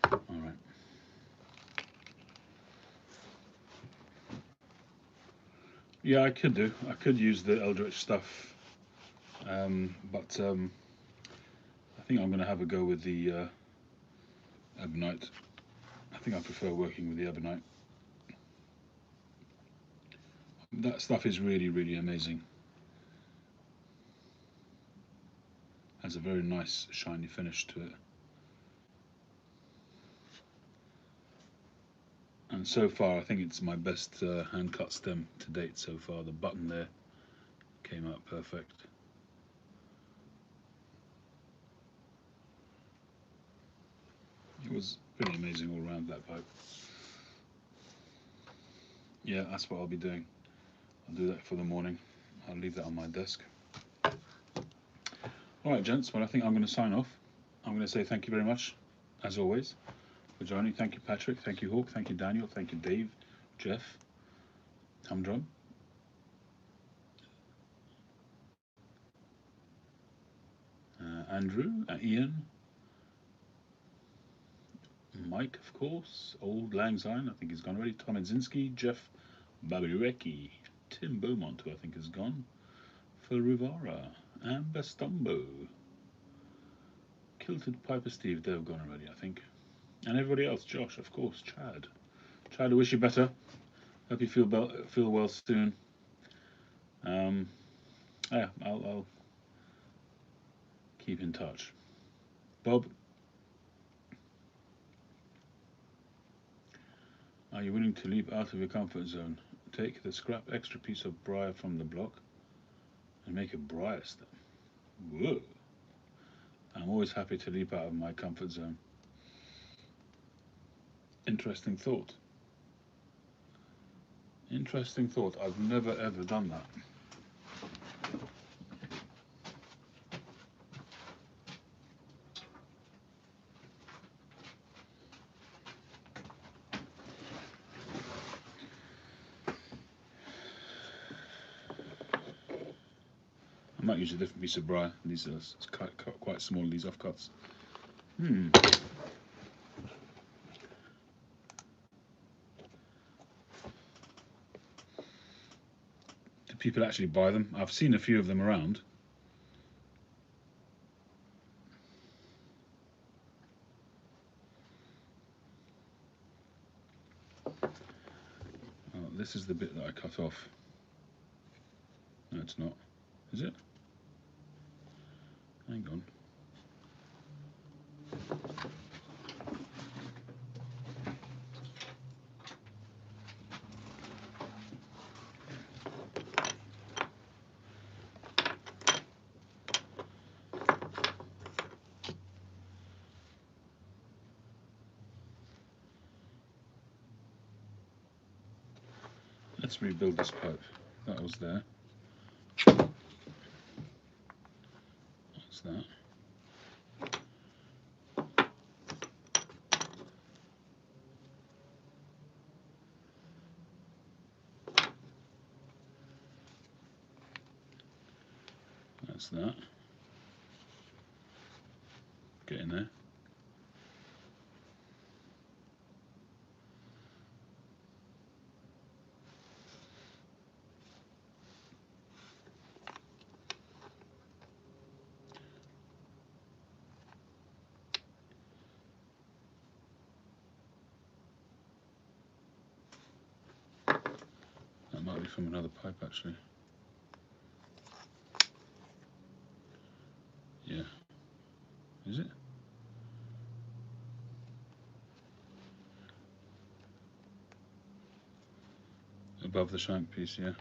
All right. Yeah, I could do. I could use the Eldritch stuff, but I think I'm going to have a go with the Ebonite. I think I prefer working with the Ebonite. That stuff is really, really amazing. Has a very nice shiny finish to it. And so far, I think it's my best hand cut stem to date so far. The button there came out perfect. It was pretty amazing all around, that pipe. Yeah, that's what I'll be doing. I'll do that for the morning. I'll leave that on my desk. All right, gents. Well, I think I'm going to sign off. I'm going to say thank you very much, as always, for joining. Thank you, Patrick. Thank you, Hawk. Thank you, Daniel. Thank you, Dave, Jeff, Humdrum, Andrew, Ian, Mike, of course, Old Lang Syne, I think he's gone already, Tom Edzinski, Jeff Babirecki, Tim Beaumont, who I think has gone, Phil Rivara, Amber Stumbo, Kilted Piper Steve, they've gone already, I think. And everybody else, Josh, of course, Chad. Chad, I wish you better. Hope you feel well soon. Yeah, I'll keep in touch. Bob, are you willing to leap out of your comfort zone? Take the scrap extra piece of briar from the block and make a briar stem. Whoa. I'm always happy to leap out of my comfort zone. Interesting thought. Interesting thought. I've never ever done that. I might use a different piece of briar. These are quite small, these offcuts. Do people actually buy them? I've seen a few of them around. Oh, this is the bit that I cut off. No, it's not. Is it? Hang on. Let's rebuild this pipe. That was there. That's that. That's that. Get in there. That might be from another pipe actually. Yeah. Is it? above the shank piece, yeah.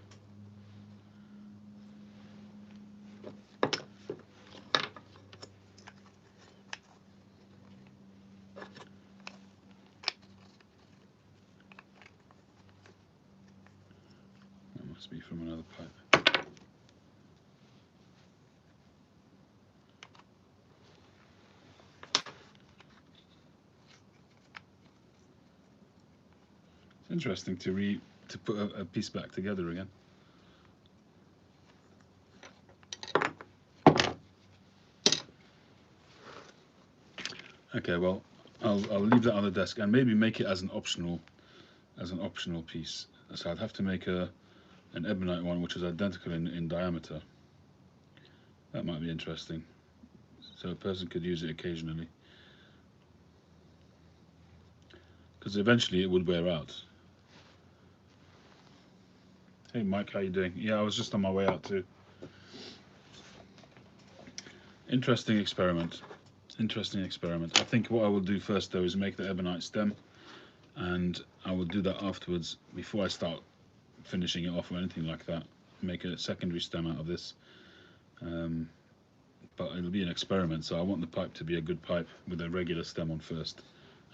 That must be from another pipe. It's interesting to put a piece back together again. Okay, well, I'll leave that on the desk and maybe make it as an optional piece. So I'd have to make an ebonite one which is identical in diameter. That might be interesting. So a person could use it occasionally. Because eventually it would wear out. Hey Mike, how you doing? Yeah, I was just on my way out too. Interesting experiment. Interesting experiment. I think what I will do first though is make the ebonite stem, and I will do that afterwards before I start finishing it off or anything like that. Make a secondary stem out of this. But it'll be an experiment, so I want the pipe to be a good pipe with a regular stem on first,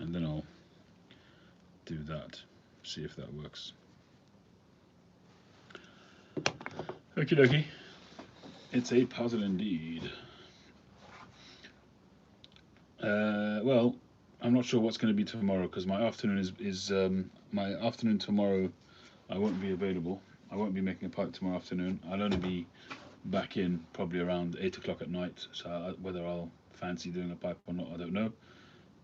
and then I'll do that, see if that works. Okie dokie. It's a puzzle indeed. Well, I'm not sure what's going to be tomorrow because my afternoon is my afternoon tomorrow. I won't be available. I won't be making a pipe tomorrow afternoon. I'll only be back in probably around 8 o'clock at night. So whether I'll fancy doing a pipe or not, I don't know.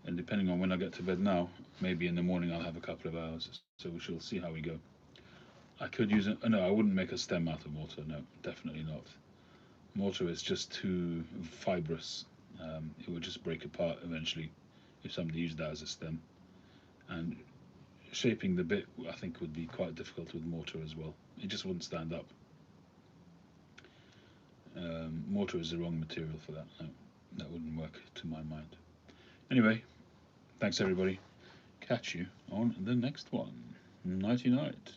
And depending on when I get to bed now, maybe in the morning I'll have a couple of hours. So we shall see how we go. I could use it. No, I wouldn't make a stem out of mortar. No, definitely not. Mortar is just too fibrous. It would just break apart eventually if somebody used that as a stem. And shaping the bit, I think, would be quite difficult with mortar as well. It just wouldn't stand up. Mortar is the wrong material for that. No, that wouldn't work to my mind. Anyway, thanks everybody. Catch you on the next one. Nighty night.